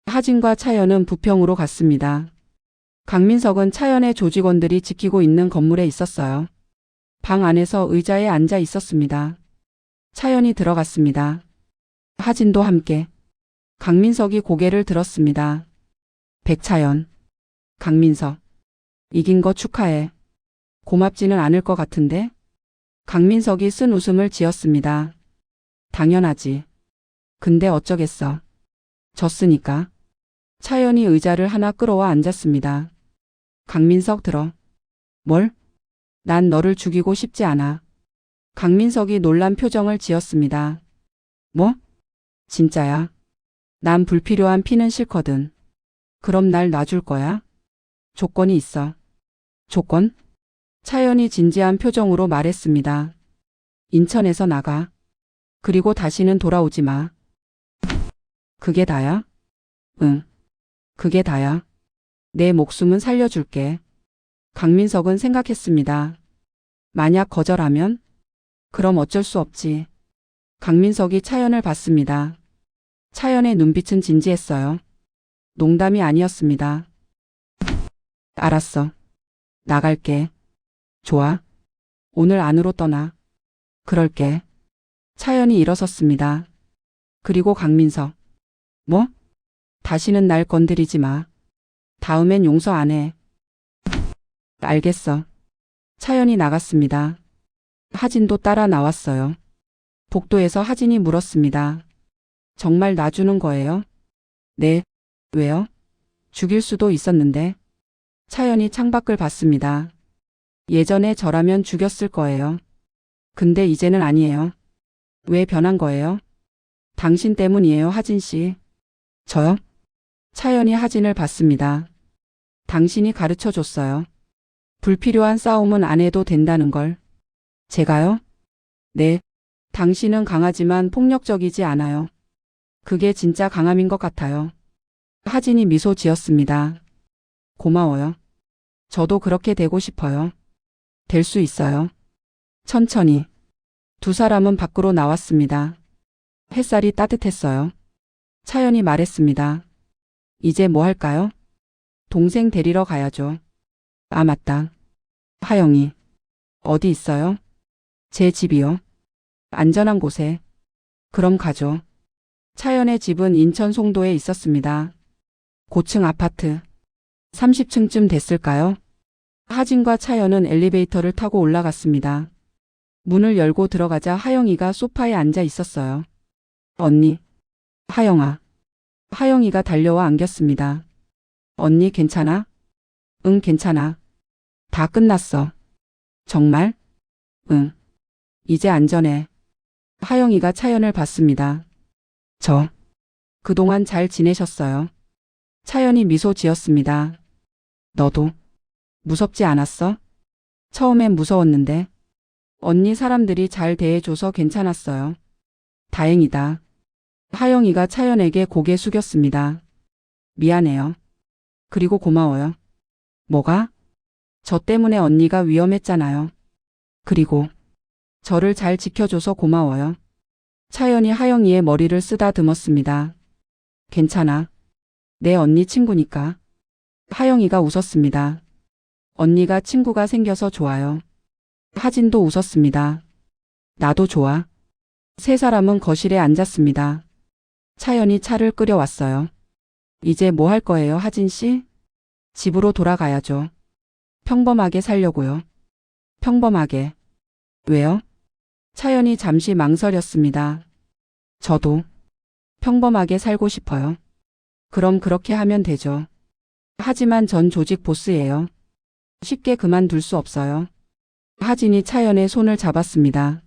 하진과 차연은 부평으로 갔습니다. 강민석은 차연의 조직원들이 지키고 있는 건물에 있었어요. 방 안에서 의자에 앉아 있었습니다. 차연이 들어갔습니다. 하진도 함께. 강민석이 고개를 들었습니다. 백차연. 강민석. 이긴 거 축하해. 고맙지는 않을 것 같은데? 강민석이 쓴 웃음을 지었습니다. 당연하지. 근데 어쩌겠어. 졌으니까. 차연이 의자를 하나 끌어와 앉았습니다. 강민석 들어. 뭘? 난 너를 죽이고 싶지 않아. 강민석이 놀란 표정을 지었습니다. 뭐? 진짜야. 난 불필요한 피는 싫거든. 그럼 날 놔줄 거야? 조건이 있어. 조건? 차연이 진지한 표정으로 말했습니다. 인천에서 나가. 그리고 다시는 돌아오지 마. 그게 다야? 응. 그게 다야. 내 목숨은 살려줄게. 강민석은 생각했습니다. 만약 거절하면? 그럼 어쩔 수 없지. 강민석이 차연을 봤습니다. 차연의 눈빛은 진지했어요. 농담이 아니었습니다. 알았어. 나갈게. 좋아. 오늘 안으로 떠나. 그럴게. 차연이 일어섰습니다. 그리고 강민석. 뭐? 다시는 날 건드리지 마. 다음엔 용서 안 해. 알겠어. 차연이 나갔습니다. 하진도 따라 나왔어요. 복도에서 하진이 물었습니다. 정말 놔주는 거예요? 네. 왜요? 죽일 수도 있었는데. 차연이 창밖을 봤습니다. 예전에 저라면 죽였을 거예요. 근데 이제는 아니에요. 왜 변한 거예요? 당신 때문이에요, 하진 씨. 저요? 차연이 하진을 봤습니다. 당신이 가르쳐 줬어요. 불필요한 싸움은 안 해도 된다는 걸. 제가요? 네. 당신은 강하지만 폭력적이지 않아요. 그게 진짜 강함인 것 같아요. 하진이 미소 지었습니다. 고마워요. 저도 그렇게 되고 싶어요. 될 수 있어요. 천천히. 두 사람은 밖으로 나왔습니다. 햇살이 따뜻했어요. 차연이 말했습니다. 이제 뭐 할까요? 동생 데리러 가야죠. 아, 맞다. 하영이. 어디 있어요? 제 집이요. 안전한 곳에. 그럼 가죠. 차연의 집은 인천 송도에 있었습니다. 고층 아파트. 30층쯤 됐을까요? 하진과 차연은 엘리베이터를 타고 올라갔습니다. 문을 열고 들어가자 하영이가 소파에 앉아 있었어요. 언니. 하영아. 하영이가 달려와 안겼습니다. 언니 괜찮아? 응, 괜찮아. 다 끝났어. 정말? 응. 이제 안전해. 하영이가 차연을 봤습니다. 그동안 잘 지내셨어요? 차연이 미소 지었습니다. 너도? 무섭지 않았어? 처음엔 무서웠는데. 언니 사람들이 잘 대해줘서 괜찮았어요. 다행이다. 하영이가 차연에게 고개 숙였습니다. 미안해요. 그리고 고마워요. 뭐가? 저 때문에 언니가 위험했잖아요. 그리고 저를 잘 지켜줘서 고마워요. 차연이 하영이의 머리를 쓰다듬었습니다. 괜찮아. 내 언니 친구니까. 하영이가 웃었습니다. 언니가 친구가 생겨서 좋아요. 하진도 웃었습니다. 나도 좋아. 세 사람은 거실에 앉았습니다. 차연이 차를 끓여왔어요. 이제 뭐 할 거예요, 하진 씨? 집으로 돌아가야죠. 평범하게 살려고요. 평범하게. 왜요? 차연이 잠시 망설였습니다. 저도 평범하게 살고 싶어요. 그럼 그렇게 하면 되죠. 하지만 전 조직 보스예요. 쉽게 그만둘 수 없어요. 하진이 차연의 손을 잡았습니다.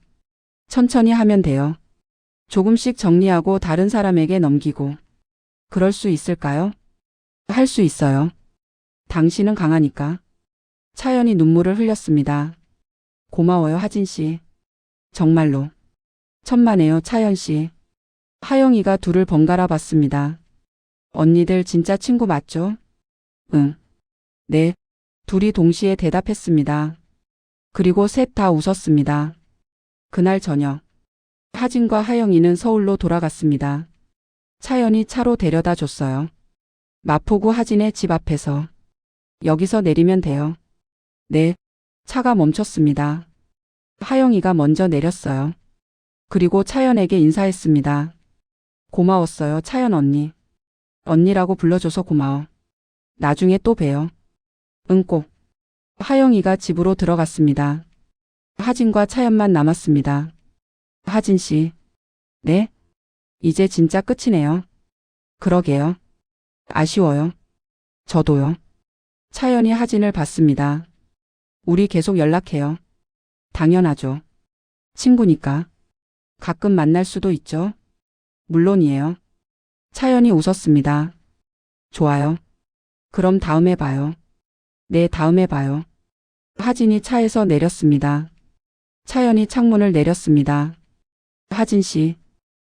천천히 하면 돼요. 조금씩 정리하고 다른 사람에게 넘기고. 그럴 수 있을까요? 할 수 있어요. 당신은 강하니까. 차연이 눈물을 흘렸습니다. 고마워요, 하진 씨. 정말로. 천만에요, 차연 씨. 하영이가 둘을 번갈아 봤습니다. 언니들 진짜 친구 맞죠? 응. 네. 둘이 동시에 대답했습니다. 그리고 셋 다 웃었습니다. 그날 저녁. 하진과 하영이는 서울로 돌아갔습니다. 차연이 차로 데려다 줬어요. 마포구 하진의 집 앞에서. 여기서 내리면 돼요. 네. 차가 멈췄습니다. 하영이가 먼저 내렸어요. 그리고 차연에게 인사했습니다. 고마웠어요, 차연 언니. 언니라고 불러줘서 고마워. 나중에 또 봬요. 응, 꼭. 하영이가 집으로 들어갔습니다. 하진과 차연만 남았습니다. 하진 씨. 네? 이제 진짜 끝이네요. 그러게요. 아쉬워요. 저도요. 차연이 하진을 봤습니다. 우리 계속 연락해요. 당연하죠. 친구니까. 가끔 만날 수도 있죠. 물론이에요. 차연이 웃었습니다. 좋아요. 그럼 다음에 봐요. 네, 다음에 봐요. 하진이 차에서 내렸습니다. 차연이 창문을 내렸습니다. 하진 씨.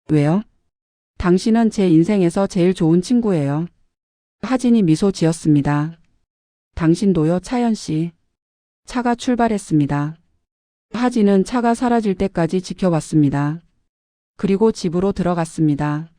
왜요? 당신은 제 인생에서 제일 좋은 친구예요. 하진이 미소 지었습니다. 당신도요, 차연 씨. 차가 출발했습니다. 하진은 차가 사라질 때까지 지켜봤습니다. 그리고 집으로 들어갔습니다.